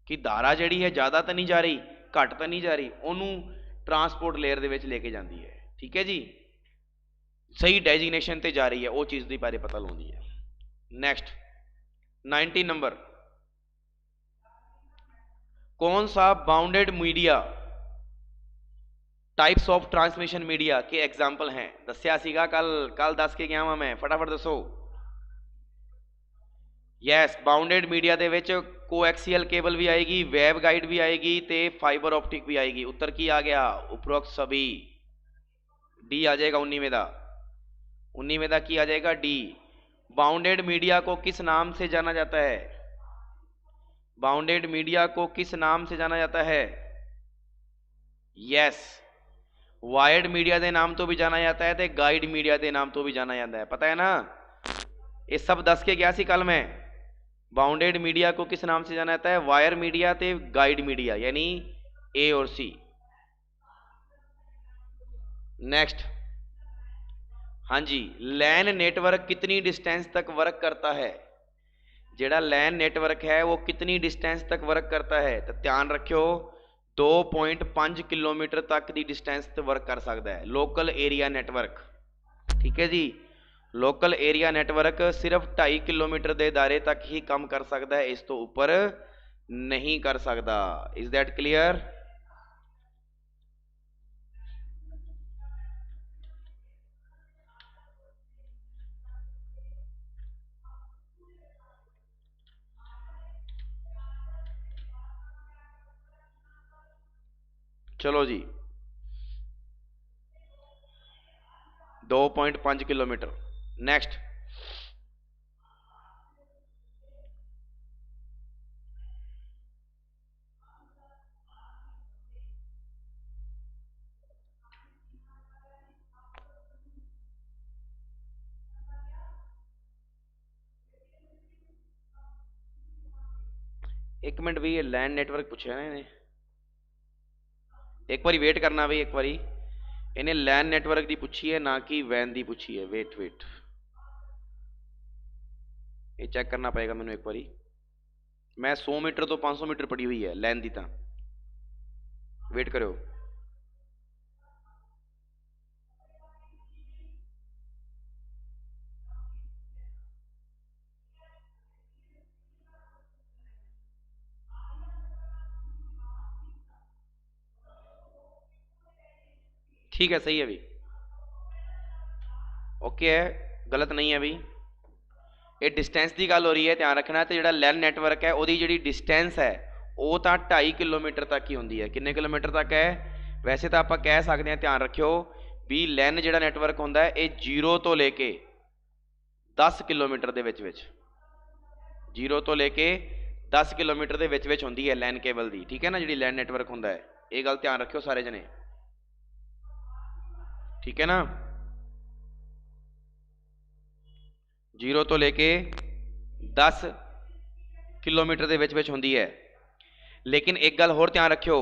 कि धारा जिहड़ी है ज़्यादा तो नहीं जा रही, घट तो नहीं जा रही, उन्होंने ट्रांसपोर्ट लेयर दे विच लेके जाती है। ठीक है जी, सही डेजिग्नेशन ते जा रही है, वो चीज़ के बारे पता लाउंदी है। नैक्सट 19 नंबर, कौन सा bounded media types of transmission media के एग्जाम्पल हैं। दस्या सीगा कल दस के गया मैं, फटाफट दसो। यस, बाउंडेड मीडिया दे विच कोएक्सियल केबल भी आएगी, वेब गाइड भी आएगी, ते फाइबर ऑप्टिक भी आएगी। उत्तर की आ गया, उपरोक्त सभी। डी आ जाएगा 19वें दा, 19वें दा की आ जाएगा डी। बाउंडेड मीडिया को किस नाम से जाना जाता है, बाउंडेड मीडिया को किस नाम से जाना जाता है। यस, वायर्ड मीडिया के नाम तो भी जाना जाता है, तो गाइड मीडिया के नाम तो भी जाना जाता है। पता है ना, ये सब दस के गया सी कल मैं। बाउंडेड मीडिया को किस नाम से जाना जाता है, वायर मीडिया ते गाइड मीडिया, यानी ए और सी। नेक्स्ट, हाँ जी, लैन नेटवर्क कितनी डिस्टेंस तक वर्क करता है। जेड़ा लैन नेटवर्क है वो कितनी डिस्टेंस तक वर्क करता है, तो ध्यान रखियो 2.5 किलोमीटर तक की डिस्टेंस ते वर्क कर सकता है। लोकल एरिया नेटवर्क, ठीक है जी, लोकल एरिया नेटवर्क सिर्फ 2.5 किलोमीटर के दायरे तक ही काम कर सकता है, इस तो ऊपर नहीं कर सकता। Is that clear. चलो जी, 2.5 किलोमीटर। नेक्स्ट, एक मिनट भी, ये लैंड नेटवर्क पूछा ना इन्हें, एक बारी वेट करना भाई, एक बारी इन्हें लैन नेटवर्क की पूछी है ना कि वैन की पूछी है। वेट वेट, ये चेक करना पड़ेगा मैंने एक बारी। मैं 100 मीटर तो 500 मीटर पड़ी हुई है लैन की, तो वेट करो। ठीक है, सही है अभी, ओके है, गलत नहीं है अभी। ये डिस्टेंस की गल हो रही है, ध्यान रखना। तो जो लैन नेटवर्क है वो जी डिस्टेंस है वो तो 2.5 किलोमीटर तक ही होंगी है। कितने किलोमीटर तक है, वैसे तो आप कह सकते हैं, ध्यान रखियो भी लैन जो नेटवर्क होंगे ये 0 तो लेके 10 किलोमीटर के विच, 0 तो लेके 10 किलोमीटर के विच होंगी है लैन केबल की। ठीक है ना, जी लैन नेटवर्क होंगे, ये गल ध्यान रखियो सारे जने, ठीक है ना। 0 तो लेके 10 किलोमीटर के विच होंगी है। लेकिन एक गल होर ध्यान रखियो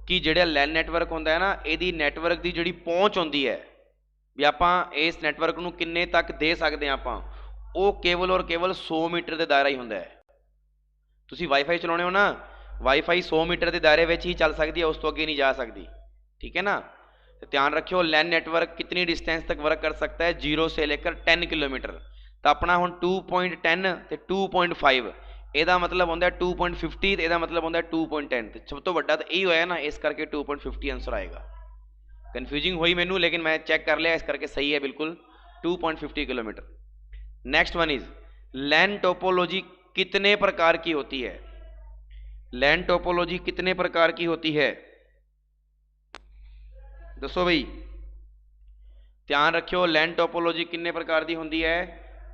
कि जो लैन नेटवर्क होंदा है ना, यदी नेटवर्क की जी पहुँच होंदी है भी आप इस नेटवर्क को किन्ने तक दे सकते हैं, आप वो केवल और केवल 100 मीटर के दायरा ही होंदा है। ਤੁਸੀਂ ਵਾਈਫਾਈ ਚਲਾਉਣੇ ਹੋ ਨਾ, ਵਾਈਫਾਈ 100 ਮੀਟਰ ਦੇ ਦਾਇਰੇ ਵਿੱਚ ਹੀ ਚੱਲ ਸਕਦੀ ਹੈ, ਉਸ ਤੋਂ ਅੱਗੇ नहीं जा सकती, ठीक है ना। तो ध्यान रखियो लैन नेटवर्क कितनी डिस्टेंस तक वर्क कर सकता है, 0 से लेकर 10 किलोमीटर। तो अपना हुण 2.10 ते 2.5 ਇਹਦਾ मतलब होंदा 2.50 ਤੇ ਇਹਦਾ मतलब होंदा 2.10, ਤੇ ਸਭ ਤੋਂ ਵੱਡਾ ਤਾਂ ਇਹੀ ਹੋਇਆ ਨਾ, ਇਸ ਕਰਕੇ 2.50 ਆंसर आएगा। कन्फ्यूजिंग हुई मैनू, लेकिन मैं चेक कर लिया, इस करके सही है बिल्कुल 2.50 kilometre. Next one is LAN topology कितने प्रकार की होती है, लैन टोपोलॉजी कितने प्रकार की होती है, दसो भाई। ध्यान रखियो लैन टोपोलॉजी कितने प्रकार की होंदी है,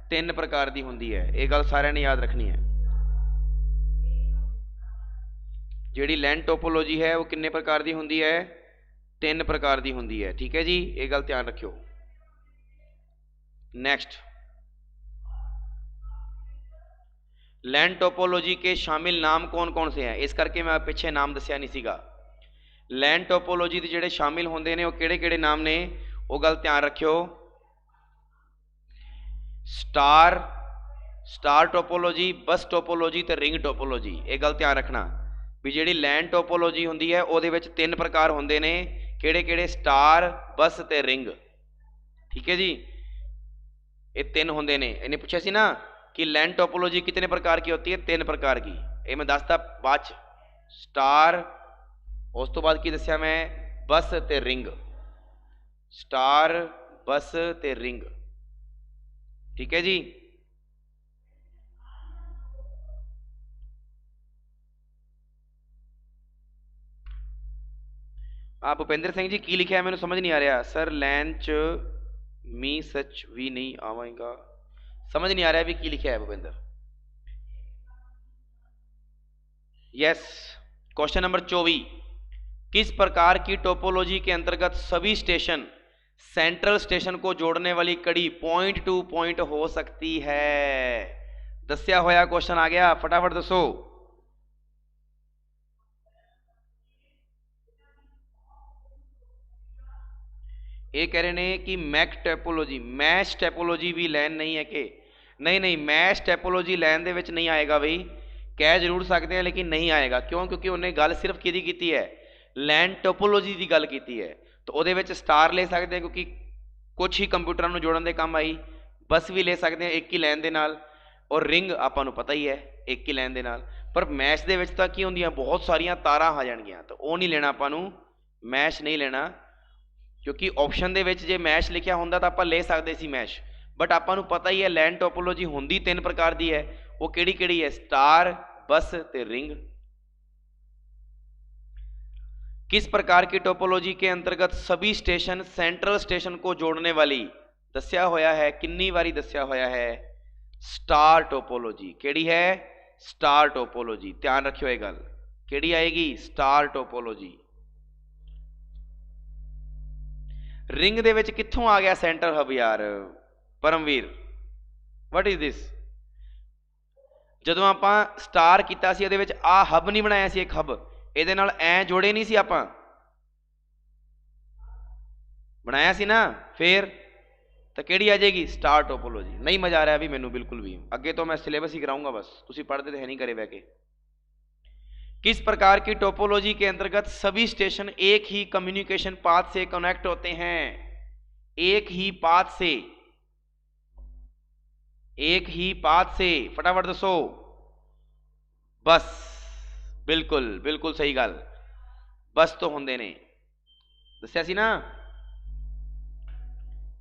3 प्रकार की होंदी है, ये गल सारे ने याद रखनी है। जिहड़ी लैन टोपोलॉजी है वो कितने प्रकार की होंदी है, 3 प्रकार की होंदी है, ठीक है जी, ये गल ध्यान रखियो। नेक्स्ट लैन टोपोलॉजी के शामिल नाम कौन कौन से हैं, इस करके मैं पिछे नाम दसिया नहीं सीगा। लैन टोपोलॉजी के जिहड़े शामिल होंदे ने वो किहड़े-किहड़े नाम ने, वो गल ध्यान रखियो। स्टार, स्टार टोपोलॉजी, बस टोपोलॉजी ते रिंग टोपोलॉजी, ये गल ध्यान रखना भी जिहड़ी लैन टोपोलॉजी होंदी है उहदे विच 3 प्रकार होंदे ने, किहड़े-किहड़े, स्टार, बस ते रिंग, ठीक है जी, ये 3 होंदे ने। इन्हें पूछा सी ना कि लैन टोपोलॉजी कितने प्रकार की होती है, 3 प्रकार की, ये मैं दसदा बाद स्टार, उस तो बाद की दस्या मैं बस ते रिंग, स्टार, बस ते रिंग, ठीक है जी। आप भूपेंद्र सिंह जी की लिखा है, मैंने समझ नहीं आ रहा सर, लैन च मी सच भी नहीं आवेगा, समझ नहीं आ रहा भी की लिखा है भूपेंद्र। यस, क्वेश्चन नंबर 24, किस प्रकार की टोपोलॉजी के अंतर्गत सभी स्टेशन सेंट्रल स्टेशन को जोड़ने वाली कड़ी पॉइंट टू पॉइंट हो सकती है, दस्या होया क्वेश्चन आ गया, फटाफट दसो। ये कह रहे हैं कि मैक टोपोलॉजी, मैश टोपोलॉजी भी लैन नहीं है कि नहीं, नहीं मैश टोपोलॉजी लैन दे विच नहीं आएगा भाई, कह जरूर सकते हैं लेकिन नहीं आएगा, क्यों, क्योंकि उन्हें गल सिर्फ किहदी कीती है, लैन टोपोलॉजी की गल की है। तो उहदे विच स्टार ले सकते हैं क्योंकि कुछ ही कंप्यूटर नूं जोड़न दे काम आई, बस भी ले सकते हैं एक ही लैन दे नाल, और रिंग आपां नूं पता ही है एक ही लैन दे नाल। पर मैश दे विच तां की हुंदियां बहुत सारियां तारां आ जाणगियां, तो वो नहीं लेना आपां नूं, मैश नहीं लेना, क्योंकि ऑप्शन दे विच जे मैश लिखिया हुंदा तां आपां ले सकदे सी मैश, बट आपां नूं पता ही है लैन टोपोलॉजी हुंदी 3 प्रकार दी है, वो किहड़ी-किहड़ी है, स्टार, बस ते रिंग। किस प्रकार की टोपोलॉजी के अंतर्गत सभी स्टेशन सेंट्रल स्टेशन को जोड़ने वाली, दस्या होया है, कितनी बारी दस्या होया है, स्टार टोपोलॉजी, केड़ी है, स्टार टोपोलॉजी, ध्यान रखियो ये गल, केड़ी आएगी, स्टार टोपोलॉजी। रिंग दे विच कित्थों आ गया सेंटर हब यार परमवीर, वट इज दिस, जदों आपां स्टार कीता सी, इहदे विच आ हब नहीं बनाया सी, एक हब ਇਹਦੇ ਨਾਲ ਐ जोड़े नहीं सी आपां, बनाया सी ना, फिर तो किहड़ी आ जाएगी, स्टार टोपोलॉजी। नहीं मजा आ रहा भी मैनू बिल्कुल भी, अगे तो मैं सिलेबस ही कराऊंगा बस, तुसीं पढ़ते तो है नहीं करे बह के। किस प्रकार की टोपोलॉजी के अंतर्गत सभी स्टेशन एक ही कम्युनिकेशन पाथ से कनेक्ट होते हैं, एक ही पाथ से, एक ही पाथ से, फटाफट दसो, बस, बिल्कुल बिल्कुल सही गल, बस तो होंदे ने, दस्या सी ना।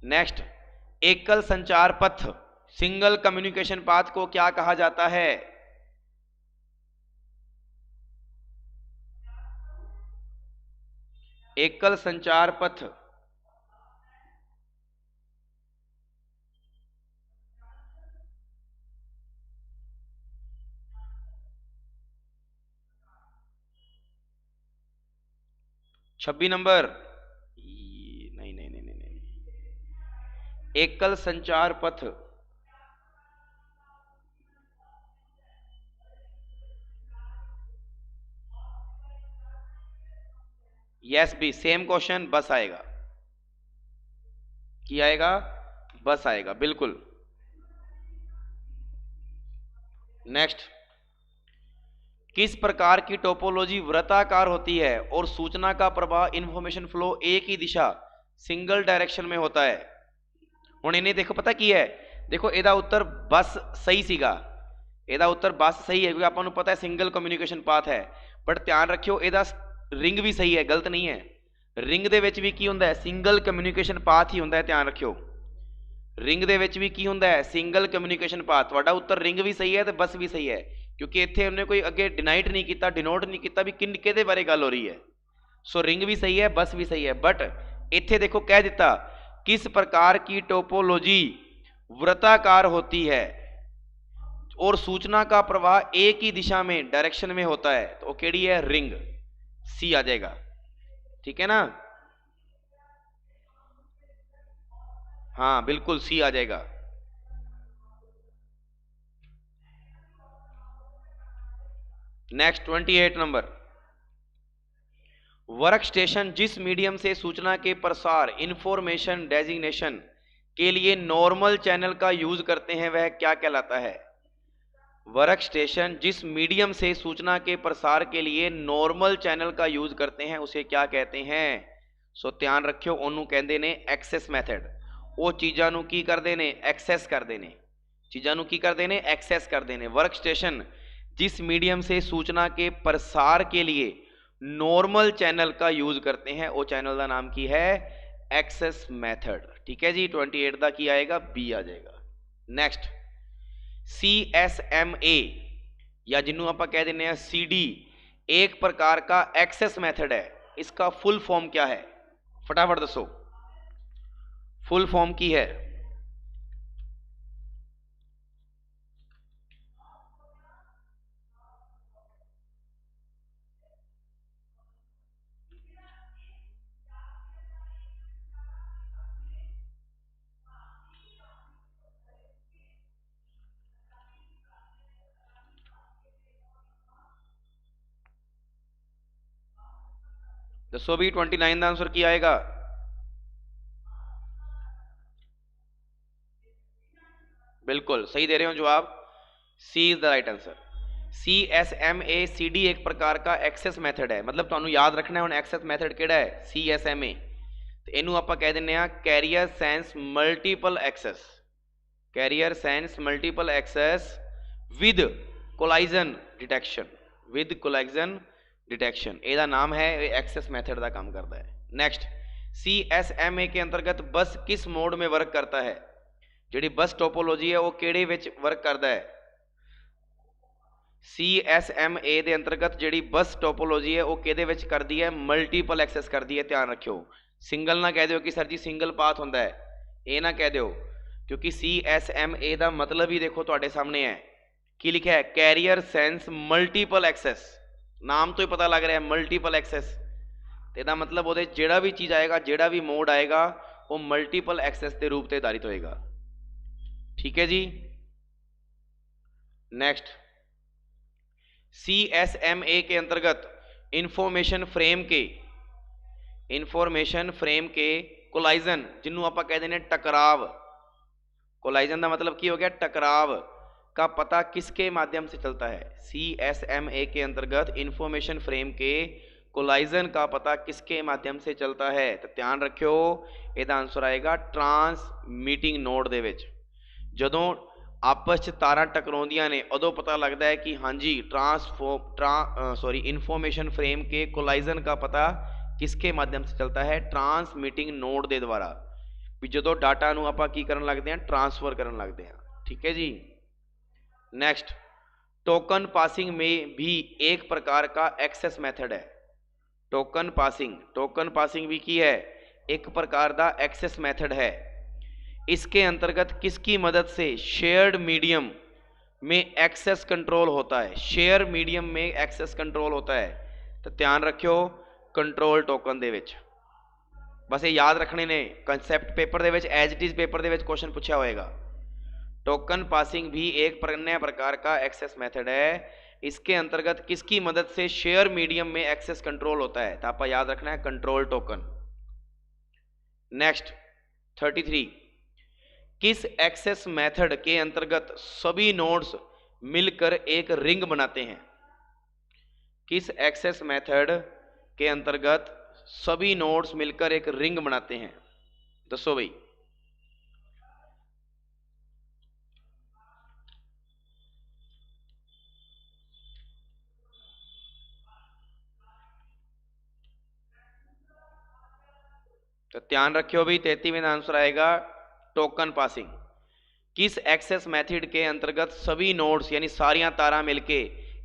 नेक्स्ट, एकल संचार पथ, सिंगल कम्युनिकेशन पाथ को क्या कहा जाता है, एकल संचार पथ, छब्बीस नंबर, नहीं नहीं नहीं नहीं, एकल संचार पथ, यस भी सेम क्वेश्चन, बस आएगा, की आएगा, बस आएगा, बिल्कुल। नेक्स्ट, किस प्रकार की टोपोलॉजी वृत्ताकार होती है और सूचना का प्रवाह इंफॉर्मेशन फ्लो एक ही दिशा सिंगल डायरेक्शन में होता है। हुण इन्हें देखो पता की है, देखो ਇਹਦਾ उत्तर बस सही सीगा, ਇਹਦਾ उत्तर बस सही है क्योंकि ਆਪਾਂ ਨੂੰ पता है सिंगल कम्युनिकेशन पाथ है, बट ध्यान रखियो ਇਹਦਾ रिंग भी सही है, गलत नहीं है। रिंग ਦੇ ਵਿੱਚ ਵੀ ਕੀ ਹੁੰਦਾ है, सिंगल कम्युनिकेशन पाथ ही ਹੁੰਦਾ है, ध्यान रखियो। रिंग ਦੇ ਵਿੱਚ ਵੀ ਕੀ ਹੁੰਦਾ है, सिंगल कम्युनिकेशन पाथ। ਤੁਹਾਡਾ उत्तर रिंग भी सही है तो बस भी सही है क्योंकि ਇੱਥੇ ਉਹਨੇ ਕੋਈ ਅੱਗੇ डिनाइट नहीं किया, डिनोट नहीं किया भी किहदे बारे गल हो रही है। सो रिंग भी सही है, बस भी सही है, बट इत्थे देखो कह दिता किस प्रकार की टोपोलॉजी वृत्ताकार होती है और सूचना का प्रवाह एक ही दिशा में डायरेक्शन में होता है, तो केड़ी है, रिंग, सी आ जाएगा। ठीक है ना, हाँ बिल्कुल सी आ जाएगा। नेक्स्ट 28 नंबर, वर्क स्टेशन जिस मीडियम से सूचना के प्रसार इंफॉर्मेशन डेजिग्नेशन के लिए नॉर्मल चैनल का यूज करते हैं वह क्या कहलाता है। वर्क स्टेशन जिस मीडियम से सूचना के प्रसार के लिए नॉर्मल चैनल का यूज करते हैं उसे क्या कहते हैं। सो ध्यान रखियो, ओनू कहते ने एक्सेस मैथड। वो चीज़ों नू की करते ने, एक्सेस करते ने, चीज़ों नू की करते ने, एक्सेस करते ने। वर्क स्टेशन जिस मीडियम से सूचना के प्रसार के लिए नॉर्मल चैनल का यूज करते हैं वो चैनल का नाम की है, एक्सेस मैथड। ठीक है जी, 28 का की आएगा, बी आ जाएगा। नेक्स्ट CSMA या जिन्हों आप कह देने हैं CD एक प्रकार का एक्सेस मैथड है, इसका फुल फॉर्म क्या है, फटाफट दसो, फुल फॉर्म की है। दसो भी 29 का आंसर की आएगा। बिल्कुल सही दे रहे हो जवाब, C is the right answer. CSMA CD एक प्रकार का एक्सेस मैथड है, मतलब तुहानू याद रखना है हुण एक्सेस मैथड केड़ा है, CSMA। तो इनू आपां कह दिंदे आ carrier sense multiple access, carrier sense multiple access with collision detection, with collision detection, ਇਹਦਾ नाम है, एक्सेस मैथड का काम करता है। नेक्स्ट CSMA के अंतर्गत बस किस मोड में वर्क करता है, जिहड़ी बस टोपोलॉजी है वो किहड़े विच वर्क करता है। CSMA के अंतर्गत जिहड़ी बस टोपोलॉजी है वो किहदे विच करदी है, मल्टीपल एक्सेस करदी है। ध्यान रखियो, सिंगल ना कह दिओ कि सर जी सिंगल पाथ हुंदा है, ये ना कह दिओ क्योंकि CSMA का मतलब ही देखो तुहाडे सामने है, की लिखा है, कैरियर सेंस मल्टीपल एक्सेस, नाम तो ही पता लग रहा है मल्टीपल एक्सेस। तो मतलब वो जेड़ा भी चीज़ आएगा, जेड़ा भी मोड आएगा वो मल्टीपल एक्सेस के रूप से आधारित होएगा। ठीक है जी। नेक्स्ट CSMA के अंतर्गत इंफॉर्मेशन फ्रेम के कोलाइजन, जिन्हों आप कह देने टकराव, कोलाइजन का मतलब की हो गया, टकराव का पता किसके माध्यम से चलता है। CSMA के अंतर्गत इंफॉर्मेशन फ्रेम के कोलाइजन का पता किसके माध्यम से चलता है, तो ध्यान रखियो इसका आंसर आएगा ट्रांसमीटिंग नोड दे विच। जदों आपस च तारां टकराउंदियां ने उदों पता लगता है कि हाँ जी इंफॉर्मेशन फ्रेम के कोलाइजन का पता किसके माध्यम से चलता है, ट्रांसमीटिंग नोड के द्वारा। भी जदों डाटा नूं आपां की करन लगदे हैं, ट्रांसफर करन लगदे हैं। ठीक है जी। नेक्स्ट टोकन पासिंग में भी एक प्रकार का एक्सेस मैथड है। टोकन पासिंग भी की है, एक प्रकार का एक्सेस मैथड है। इसके अंतर्गत किसकी मदद से शेयर्ड मीडियम में एक्सेस कंट्रोल होता है, शेयर मीडियम में एक्सेस कंट्रोल होता है, तो ध्यान रखियो कंट्रोल टोकन दे विच। बस ये याद रखने ने, कंसैप्ट पेपर दे विच एज इट इज पेपर दे विच क्वेश्चन पूछा होएगा। टोकन पासिंग भी एक अन्य प्रकार का एक्सेस मेथड है, इसके अंतर्गत किसकी मदद से शेयर मीडियम में एक्सेस कंट्रोल होता है, तो आप याद रखना है कंट्रोल टोकन। नेक्स्ट 33, किस एक्सेस मेथड के अंतर्गत सभी नोड्स मिलकर एक रिंग बनाते हैं। किस एक्सेस मेथड के अंतर्गत सभी नोड्स मिलकर एक रिंग बनाते हैं? दसो भाई। तो ध्यान रखियो भाई, 33वें आंसर आएगा टोकन पासिंग। किस एक्सेस मैथड के अंतर्गत सभी नोड्स यानी सारियां तारा मिलके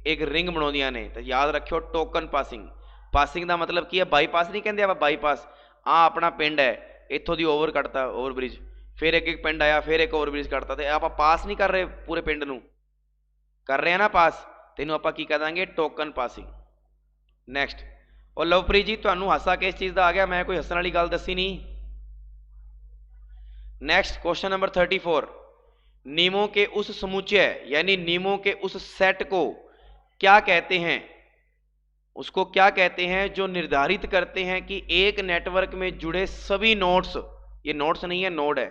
एक रिंग बनाउंदियां ने? तो याद रखियो टोकन पासिंग। पासिंग का मतलब की है बाईपास नहीं कहते आप, बाईपास आ अपना पिंड है, इत्थों दी ओवर कटता ओवरब्रिज, फिर एक एक पिंड आया, फिर एक ओवरब्रिज कटता, तो आप पास नहीं कर रहे पूरे पिंड नू, कर रहे हैं ना पास, तेनों आप की कह देंगे टोकन पासिंग। नैक्सट, और लवप्रीत जी तुहानू हासा किस चीज़ का आ गया? मैं कोई हसन वाली गल दसी नहीं। नेक्स्ट क्वेश्चन नंबर 34, नियमों के उस समुच्चय यानी नियमों के उस सेट को क्या कहते हैं? उसको क्या कहते हैं जो निर्धारित करते हैं कि एक नेटवर्क में जुड़े सभी नोड्स, ये नोड्स नहीं है नोड है,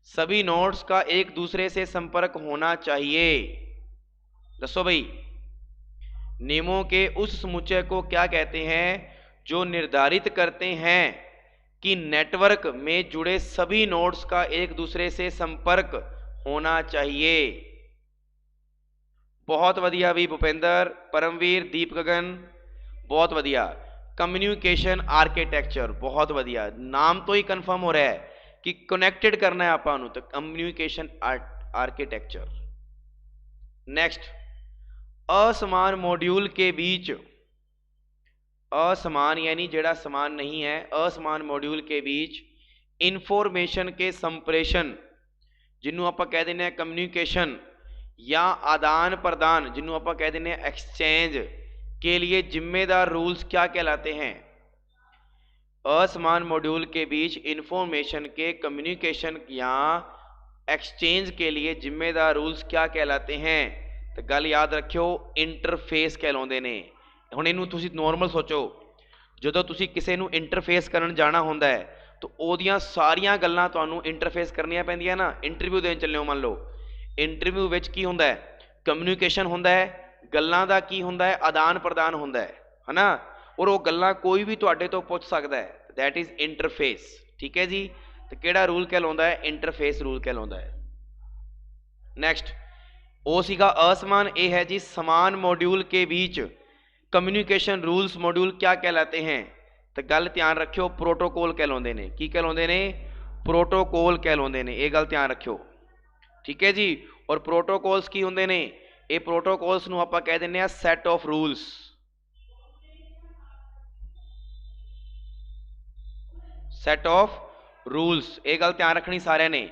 सभी नोड्स का एक दूसरे से संपर्क होना चाहिए? दसो भाई। नियमों के उस समुच्चय को क्या कहते हैं जो निर्धारित करते हैं कि नेटवर्क में जुड़े सभी नोड्स का एक दूसरे से संपर्क होना चाहिए? बहुत वधिया भी भूपेंद्र, परमवीर, दीप गगन, बहुत वधिया। कम्युनिकेशन आर्किटेक्चर, बहुत वधिया, नाम तो ही कंफर्म हो रहा है कि कनेक्टेड करना है आपां नूं, तो कम्युनिकेशन आर्किटेक्चर। नेक्स्ट, असमान मॉड्यूल के बीच, असमान यानी जेड़ा समान नहीं है, असमान मॉड्यूल के बीच इंफॉर्मेशन के संप्रेषण जिन्हों आप कह देने हैं कम्युनिकेशन या आदान प्रदान जिन्हों आप कह देने हैं एक्सचेंज के लिए जिम्मेदार रूल्स क्या कहलाते हैं? असमान मॉड्यूल के बीच इंफॉर्मेशन के कम्युनिकेशन या एक्सचेंज के लिए जिम्मेदार रूल्स क्या कहलाते हैं? तो गल याद रखियो इंटरफेस कहलाते ने। हुण इहनूं तुसीं नॉर्मल सोचो, ਜਦੋਂ ਤੁਸੀਂ ਕਿਸੇ ਨੂੰ ਇੰਟਰਫੇਸ ਕਰਨ ਜਾਣਾ ਹੁੰਦਾ ਹੈ तो ਉਹਦੀਆਂ ਸਾਰੀਆਂ ਗੱਲਾਂ ਤੁਹਾਨੂੰ ਇੰਟਰਫੇਸ ਕਰਨੀਆਂ ਪੈਂਦੀਆਂ ਨਾ। ਇੰਟਰਵਿਊ ਦੇਣ ਚੱਲੇ ਹੋ ਮੰਨ ਲਓ, ਇੰਟਰਵਿਊ ਵਿੱਚ ਕੀ ਹੁੰਦਾ ਹੈ? ਕਮਿਊਨੀਕੇਸ਼ਨ ਹੁੰਦਾ ਹੈ, ਗੱਲਾਂ ਦਾ ਕੀ ਹੁੰਦਾ ਹੈ? ਆਦਾਨ ਪ੍ਰਦਾਨ ਹੁੰਦਾ ਹੈ ਨਾ, ਔਰ ਉਹ ਗੱਲਾਂ ਕੋਈ ਵੀ ਤੁਹਾਡੇ ਤੋਂ ਪੁੱਛ ਸਕਦਾ ਹੈ, ਦੈਟ ਇਜ਼ ਇੰਟਰਫੇਸ। ਠੀਕ ਹੈ ਜੀ, ਤੇ ਕਿਹੜਾ ਰੂਲ ਕਹਿਲਾਉਂਦਾ ਹੈ? ਇੰਟਰਫੇਸ ਰੂਲ ਕਹਿਲਾਉਂਦਾ ਹੈ। ਨੈਕਸਟ, ਉਹ ਸੀਗਾ असमान, ਇਹ है जी समान मॉड्यूल के बीच कम्युनिकेशन रूल्स मॉड्यूल क्या कहलाते हैं? तो गल ध्यान रखियो प्रोटोकॉल कहलाते हैं। की कहलाते हैं? प्रोटोकॉल कहलाते हैं, ये गल ध्यान रखियो। ठीक है जी, और प्रोटोकॉल्स की होंगे ने? ये प्रोटोकॉल्स नूं आपां कह दिंदे आ set of rules. Set of rules, ये गल ध्यान रखनी सारिਆਂ ने।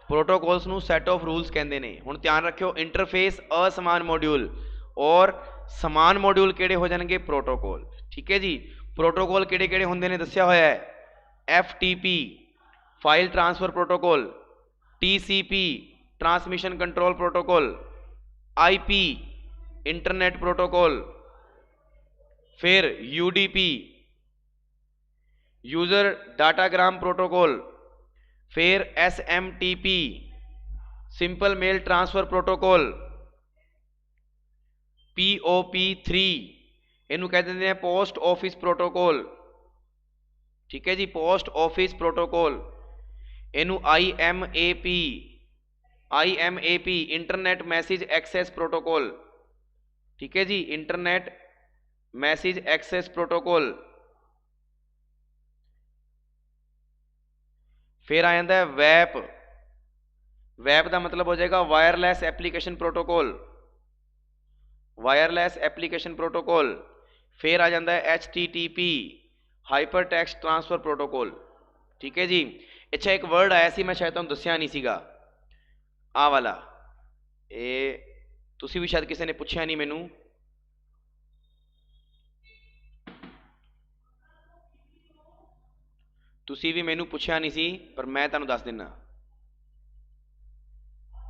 प्रोटोकॉल्स नूं सैट ऑफ रूल्स कहते हैं। हुण ध्यान रखियो इंटरफेस असमान मॉड्यूल और समान मॉड्यूल किहड़े हो जाएंगे? प्रोटोकॉल। ठीक है जी, प्रोटोकॉल किहड़े किहड़े होंदे ने दस्सिया होया है? FTP file transfer protocol, TCP transmission control protocol, IP internet protocol, फिर UDP यूजर डाटाग्राम प्रोटोकॉल, फिर SMTP simple mail transfer protocol, POP3 इनू कह देते हैं पोस्ट ऑफिस प्रोटोकॉल। ठीक है जी, पोस्ट ऑफिस प्रोटोकॉल। इनू IMAP internet message access protocol. ठीक है जी, इंटरनेट मैसेज एक्सेस प्रोटोकॉल। फिर आ जाता है वैप, वैप का मतलब हो जाएगा wireless application protocol, wireless application protocol. फिर आ जाता है HTTP hyper text transfer protocol. ठीक है जी, अच्छा एक वर्ड आया सी मैं शायद तुहानूं दस्सिया नहीं सीगा, आ वाला, ये तुसी भी शायद किसी ने पूछा नहीं मैनू, तुसी भी मैनू पूछा नहीं सी, पर मैं तुहानूं दस दिना,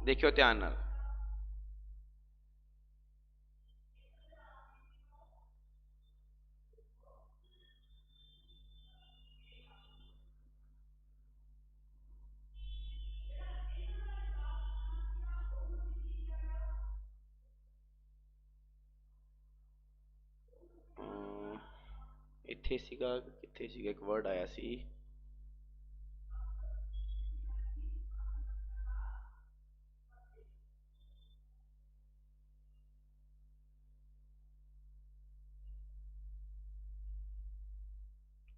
देखियो ध्यान नाल। ਇੱਥੇ ਸੀਗਾ ਕਿੱਥੇ ਸੀਗਾ ਇੱਕ ਵਰਡ ਆਇਆ ਸੀ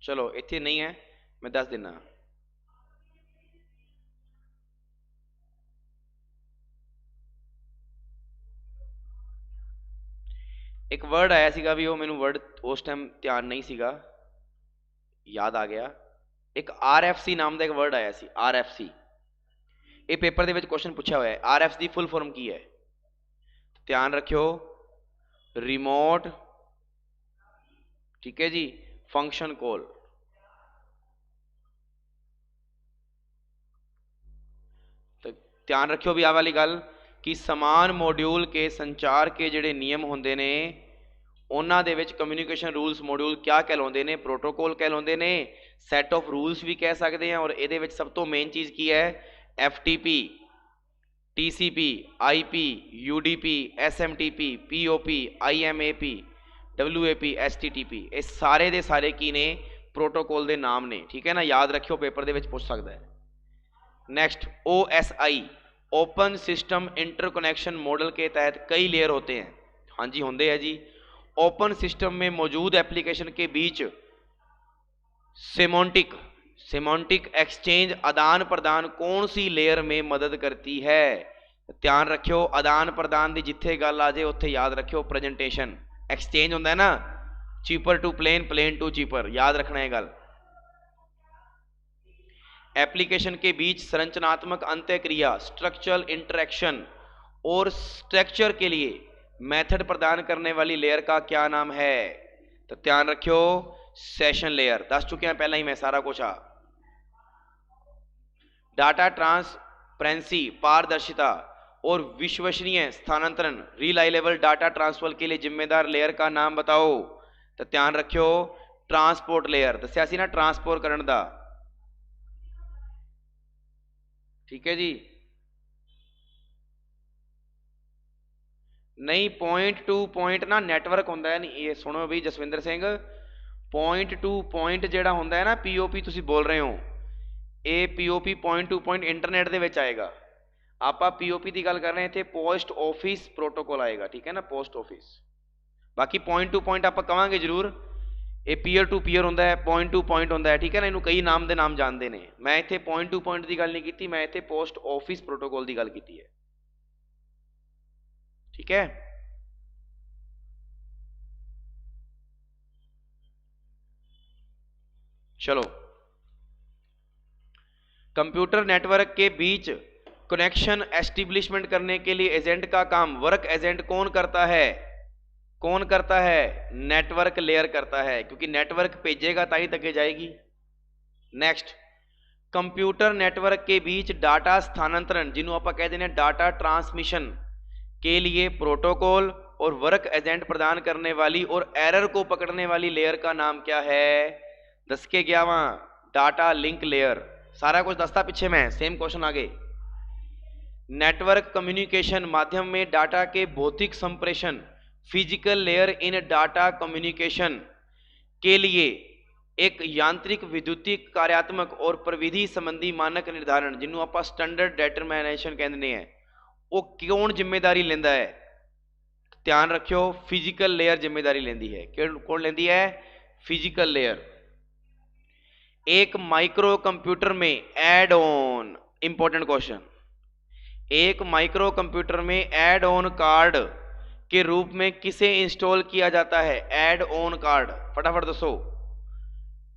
चलो इत्थे नहीं है मैं दस देना एक वर्ड आया सीगा भी वो मैनू वर्ड उस टाइम ध्यान नहीं सीगा याद आ गया एक RFC नाम का एक वर्ड आया सी RFC ये पेपर दे विच क्वेश्चन पूछा हुआ है RF की फुल फॉर्म की है ध्यान रखियो रिमोट ठीक है जी फंक्शन कॉल तो ध्यान रखियो भी आ वाली गल कि समान मॉड्यूल के संचार के जिहड़े नियम होंदे ने उन्हां दे विच कम्यूनीकेशन रूल्स मॉड्यूल क्या कहलाउंदे ने प्रोटोकॉल कहलाउंदे ने सैट ऑफ रूल्स भी कह सकते हैं और इहदे विच सब तो मेन चीज़ की है FTP TCP IP UDP SMTP POP IMAP WAP STTP ये सारे दे सारे की ने प्रोटोकॉल दे नाम ने ठीक है ना याद रखियो पेपर दे विच पूछ सकदा है next OSI open system interconnection model के तहत कई लेयर होते हैं हाँ जी होंगे है जी ओपन सिस्टम में मौजूद एप्लीकेशन के बीच सेमोंटिक एक्सचेंज आदान प्रदान कौन सी लेयर में मदद करती है ध्यान रखियो आदान प्रदान की जिथे गल आ जाए उत्थे याद रखियो प्रेजेंटेशन एक्सचेंज होंदा है ना cipher to plain plain to cipher याद रखना है गल एप्लीकेशन के बीच संरचनात्मक अंत्यक्रिया स्ट्रक्चरल इंटरेक्शन और स्ट्रक्चर के लिए मेथड प्रदान करने वाली लेयर का क्या नाम है तो ध्यान रखियो सेशन लेयर दस चुके हैं पहला ही मैं सारा कुछ डाटा ट्रांसपेरेंसी पारदर्शिता और विश्वसनीय स्थानांतरण रिलायबल डाटा ट्रांसफर के लिए जिम्मेदार लेयर का नाम बताओ तो ध्यान रखियो ट्रांसपोर्ट लेयर दस्या सी ना ट्रांसपोर्ट करने का ठीक है जी नहीं पॉइंट टू पॉइंट ना नैटवर्क होंदा है नहीं ये सुनो भी Jaswinder Singh point to point जेड़ा होंदा है ना POP तुसी बोल रहे हो ये POP point to point internet दे विच आएगा आप POP की गल कर रहे थे पोस्ट ऑफिस प्रोटोकॉल आएगा ठीक है ना पोस्ट ऑफिस बाकी पॉइंट टू पॉइंट आप कहांगे जरूर ये पीयर टू पीयर होंदा है पॉइंट टू पॉइंट होंदा है ठीक है ना इन्हू कई नाम दे नाम जानते हैं मैं इत्थे पॉइंट टू पॉइंट की गल नहीं की मैं इत्थे पोस्ट ऑफिस प्रोटोकॉल की गल की है ठीक है चलो कंप्यूटर नेटवर्क के बीच कनेक्शन एस्टेब्लिशमेंट करने के लिए एजेंट का काम वर्क एजेंट कौन करता है नेटवर्क लेयर करता है क्योंकि नेटवर्क भेजेगा ताई तक जाएगी नेक्स्ट कंप्यूटर नेटवर्क के बीच डाटा स्थानांतरण जिन्हों आप कहते हैं डाटा ट्रांसमिशन के लिए प्रोटोकॉल और वर्क एजेंट प्रदान करने वाली और एरर को पकड़ने वाली लेयर का नाम क्या है 10 के 11 डाटा लिंक लेयर सारा कुछ दस्ता पीछे में सेम क्वेश्चन आगे नेटवर्क कम्युनिकेशन माध्यम में डाटा के भौतिक संप्रेषण physical layer in data communication के लिए एक यांत्रिक विद्युतिक कार्यात्मक और प्रविधि संबंधी मानक निर्धारण जिन्हों आप स्टैंडर्ड डिटरमिनेशन कहते हैं वो कौन जिम्मेदारी लेंदा है ध्यान रखियो फिजिकल लेयर जिम्मेदारी लेंदी है कौन लेंदी है फिजिकल लेयर एक माइक्रो कंप्यूटर में एड ऑन इंपॉर्टेंट क्वेश्चन एक माइक्रो कंप्यूटर में एड ऑन कार्ड के रूप में किसे इंस्टॉल किया जाता है एड ऑन कार्ड फटाफट दसो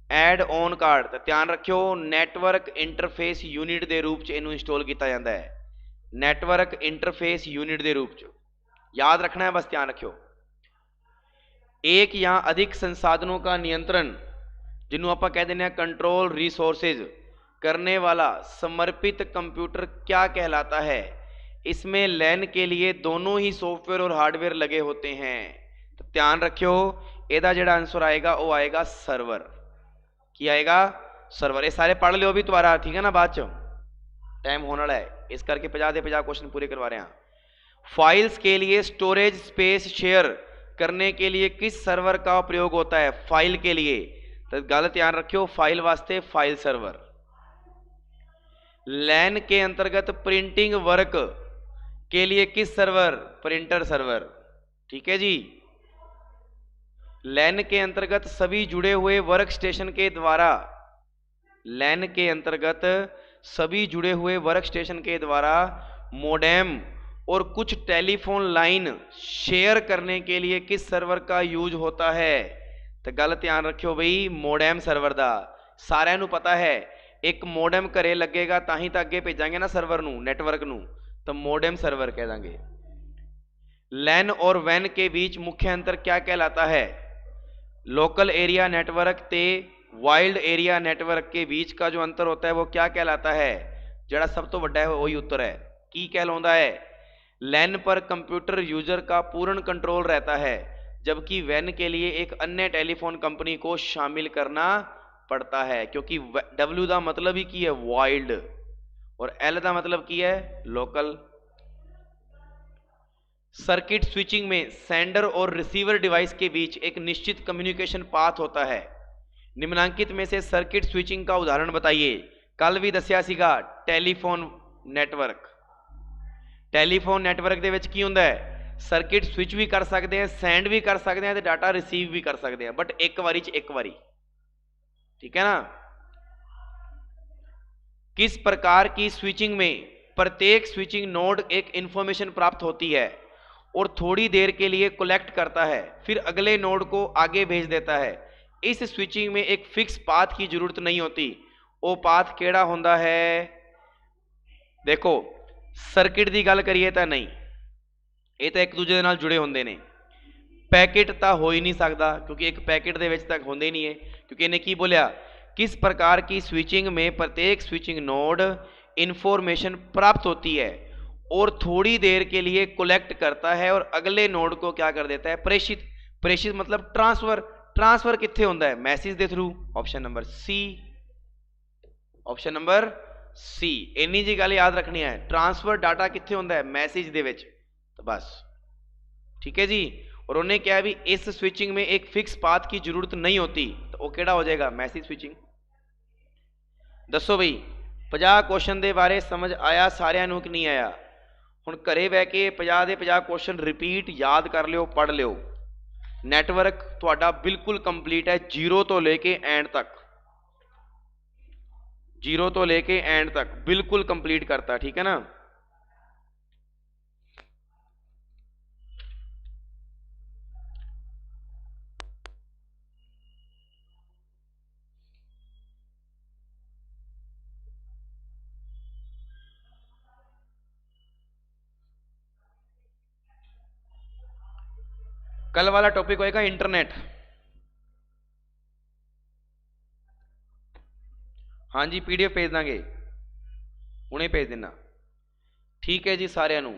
एड ऑन कार्ड तो ध्यान रखियो नेटवर्क इंटरफेस यूनिट के रूप में इनू इंस्टॉल किया जाता है नेटवर्क इंटरफेस यूनिट के रूप में याद रखना है बस ध्यान रखियो एक या अधिक संसाधनों का नियंत्रण जिन्हों आप कह दें कंट्रोल रिसोर्सेज करने वाला समर्पित कंप्यूटर क्या कहलाता है इसमें लैन के लिए दोनों ही सॉफ्टवेयर और हार्डवेयर लगे होते हैं तो ध्यान रखियो एदा जेड़ा आंसर आएगा वो आएगा सर्वर की आएगा सर्वर ये सारे पढ़ लियो भी दोबारा ठीक है ना बाद च टाइम होने वाला है इस करके 50 से 50 क्वेश्चन पूरे करवा रहे हैं फाइल्स के लिए स्टोरेज स्पेस शेयर करने के लिए किस सर्वर का प्रयोग होता है? फाइल के लिए। तो गल ध्यान रखियो, फाइल वास्ते फाइल सर्वर। लैन के अंतर्गत प्रिंटिंग वर्क के लिए किस सर्वर? Printer server. ठीक है जी। लैन के अंतर्गत सभी जुड़े हुए वर्क स्टेशन के द्वारा, लैन के अंतर्गत सभी जुड़े हुए वर्क स्टेशन के द्वारा मोडेम और कुछ टेलीफोन लाइन शेयर करने के लिए किस सर्वर का यूज होता है? तो गल ध्यान रखियो बई, मोडेम सर्वर दा। सारिਆਂ ਨੂੰ पता है, एक मोडेम घरे लगेगा तां ही तो अगे भेजांगे ना सर्वर नू, नैटवर्क नू, तो मोडेम सर्वर कह देंगे। लैन और वैन के बीच मुख्य अंतर क्या कहलाता है? लोकल एरिया नेटवर्क ते वाइल्ड एरिया नेटवर्क के बीच का जो अंतर होता है वो क्या कहलाता है? जड़ा सब तो बड़ा है वही उत्तर है। की कहलाता है? लैन पर कंप्यूटर यूजर का पूर्ण कंट्रोल रहता है, जबकि वैन के लिए एक अन्य टेलीफोन कंपनी को शामिल करना पड़ता है, क्योंकि W का मतलब ही की है वाइल्ड और L का मतलब की है लोकल। सर्किट स्विचिंग में सेंडर और रिसीवर डिवाइस के बीच एक निश्चित कम्युनिकेशन पाथ होता है। निम्नांकित में से सर्किट स्विचिंग का उदाहरण बताइए। कल भी दसिया सीगा टेलीफोन नेटवर्क। टेलीफोन नेटवर्क दे विच की हुंदा है? सर्किट स्विच भी कर सकते हैं, सेंड भी कर सकते हैं, डाटा रिसीव भी कर सकते हैं, बट एक बारी च एक बारी। ठीक है ना। किस प्रकार की स्विचिंग में प्रत्येक स्विचिंग नोड एक इंफॉर्मेशन प्राप्त होती है और थोड़ी देर के लिए कलेक्ट करता है, फिर अगले नोड को आगे भेज देता है? इस स्विचिंग में एक फिक्स पाथ की जरूरत नहीं होती। वो पाथ केड़ा होंदा है? देखो सर्किट की गल करिए तो नहीं, ये तो एक दूजे नाल जुड़े होंदे ने। पैकेट तो हो ही नहीं सकता क्योंकि एक पैकेट दे विच तक होंदे नहीं है, क्योंकि इन्हें की बोलिया, किस प्रकार की स्विचिंग में प्रत्येक स्विचिंग नोड इंफॉर्मेशन प्राप्त होती है और थोड़ी देर के लिए कलेक्ट करता है और अगले नोड को क्या कर देता है? प्रेषित। प्रेषित मतलब ट्रांसफर। ट्रांसफर कित्थे होंदा है? मैसेज के through. Option number C. Option number C. इन्नी जी गल याद रखनी है, ट्रांसफर डाटा कित्थे होंदा है? मैसेज दे विच। तो बस ठीक है जी। और उन्हें क्या भी इस स्विचिंग में एक फिक्स पाथ की जरूरत नहीं होती, तो वो केड़ा हो जाएगा? Message switching. दसो बई 50 क्वेश्चन के बारे समझ आया सारिਆਂ ਨੂੰ कि नहीं आया? हुण घरे बह के 50 के 50 क्वेश्चन रिपीट याद कर लियो, पढ़ लियो। नैटवर्क तुहाडा बिल्कुल कंप्लीट है, जीरो तो लेके एंड तक, जीरो तो लेके एंड तक बिल्कुल कंप्लीट करता। ठीक है ना। कल वाला टॉपिक होएगा इंटरनेट। हाँ जी PDF भेज देंगे, उन्हें भेज देना। ठीक है जी सारिਆਂ ਨੂੰ।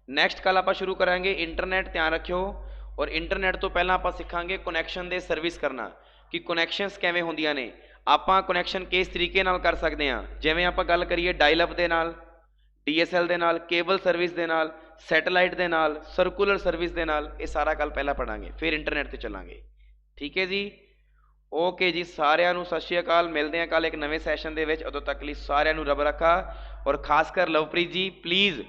नैक्सट कल आप शुरू करांगे इंटरनेट। ध्यान रखियो। और इंटरनेट तो पहला आप सीखांगे कनैक्शन दे सर्विस करना कि कनैक्शनस किवें होंदियां ने। आपां कनैक्शन किस तरीके नाल कर सकते हैं, जिवें आपां गल करिए डायल अप दे नाल, DSL दे नाल, केबल सर्विस दे नाल, सैटेलाइट दे नाल, सर्कुलर सर्विस दे नाल। ये सारा कल पहला पढ़ांगे, फिर इंटरनेट ते चलांगे। ठीक है जी। ओके जी सारिਆਂ ਨੂੰ सत श्री अकाल। मिलते हैं कल एक नवे सैशन दे विच। उदों तक लई सारिਆਂ ਨੂੰ रब रखा। और खासकर लवप्रीत जी प्लीज़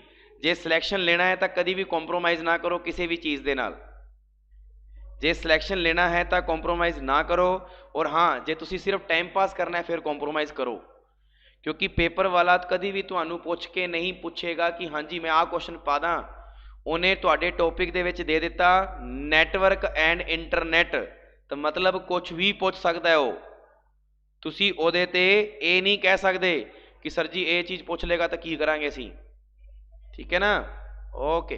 जे सिलैक्शन लेना है तो कभी भी कॉम्प्रोमाइज़ ना करो किसी भी चीज़ के नाल। जे सिलैक्शन लेना है तो कॉम्प्रोमाइज़ ना करो। और हाँ जे तुसी सिर्फ टाइम पास करना है फिर कॉम्प्रोमाइज़ करो, क्योंकि पेपर वाला कभी भी तुहानू पुछ के नहीं पूछेगा कि हाँ जी मैं आ क्वेश्चन पा दा। उन्हें तुहाडे टॉपिक दे विच दे दिता नैटवर्क एंड इंटरनेट, तो मतलब कुछ भी पूछ सकता है वो। तुसी ओदे ते ये नहीं कह सकते कि सर जी ये चीज़ पूछ लेगा तो की करांगे असीं। ठीक है ना। ओके।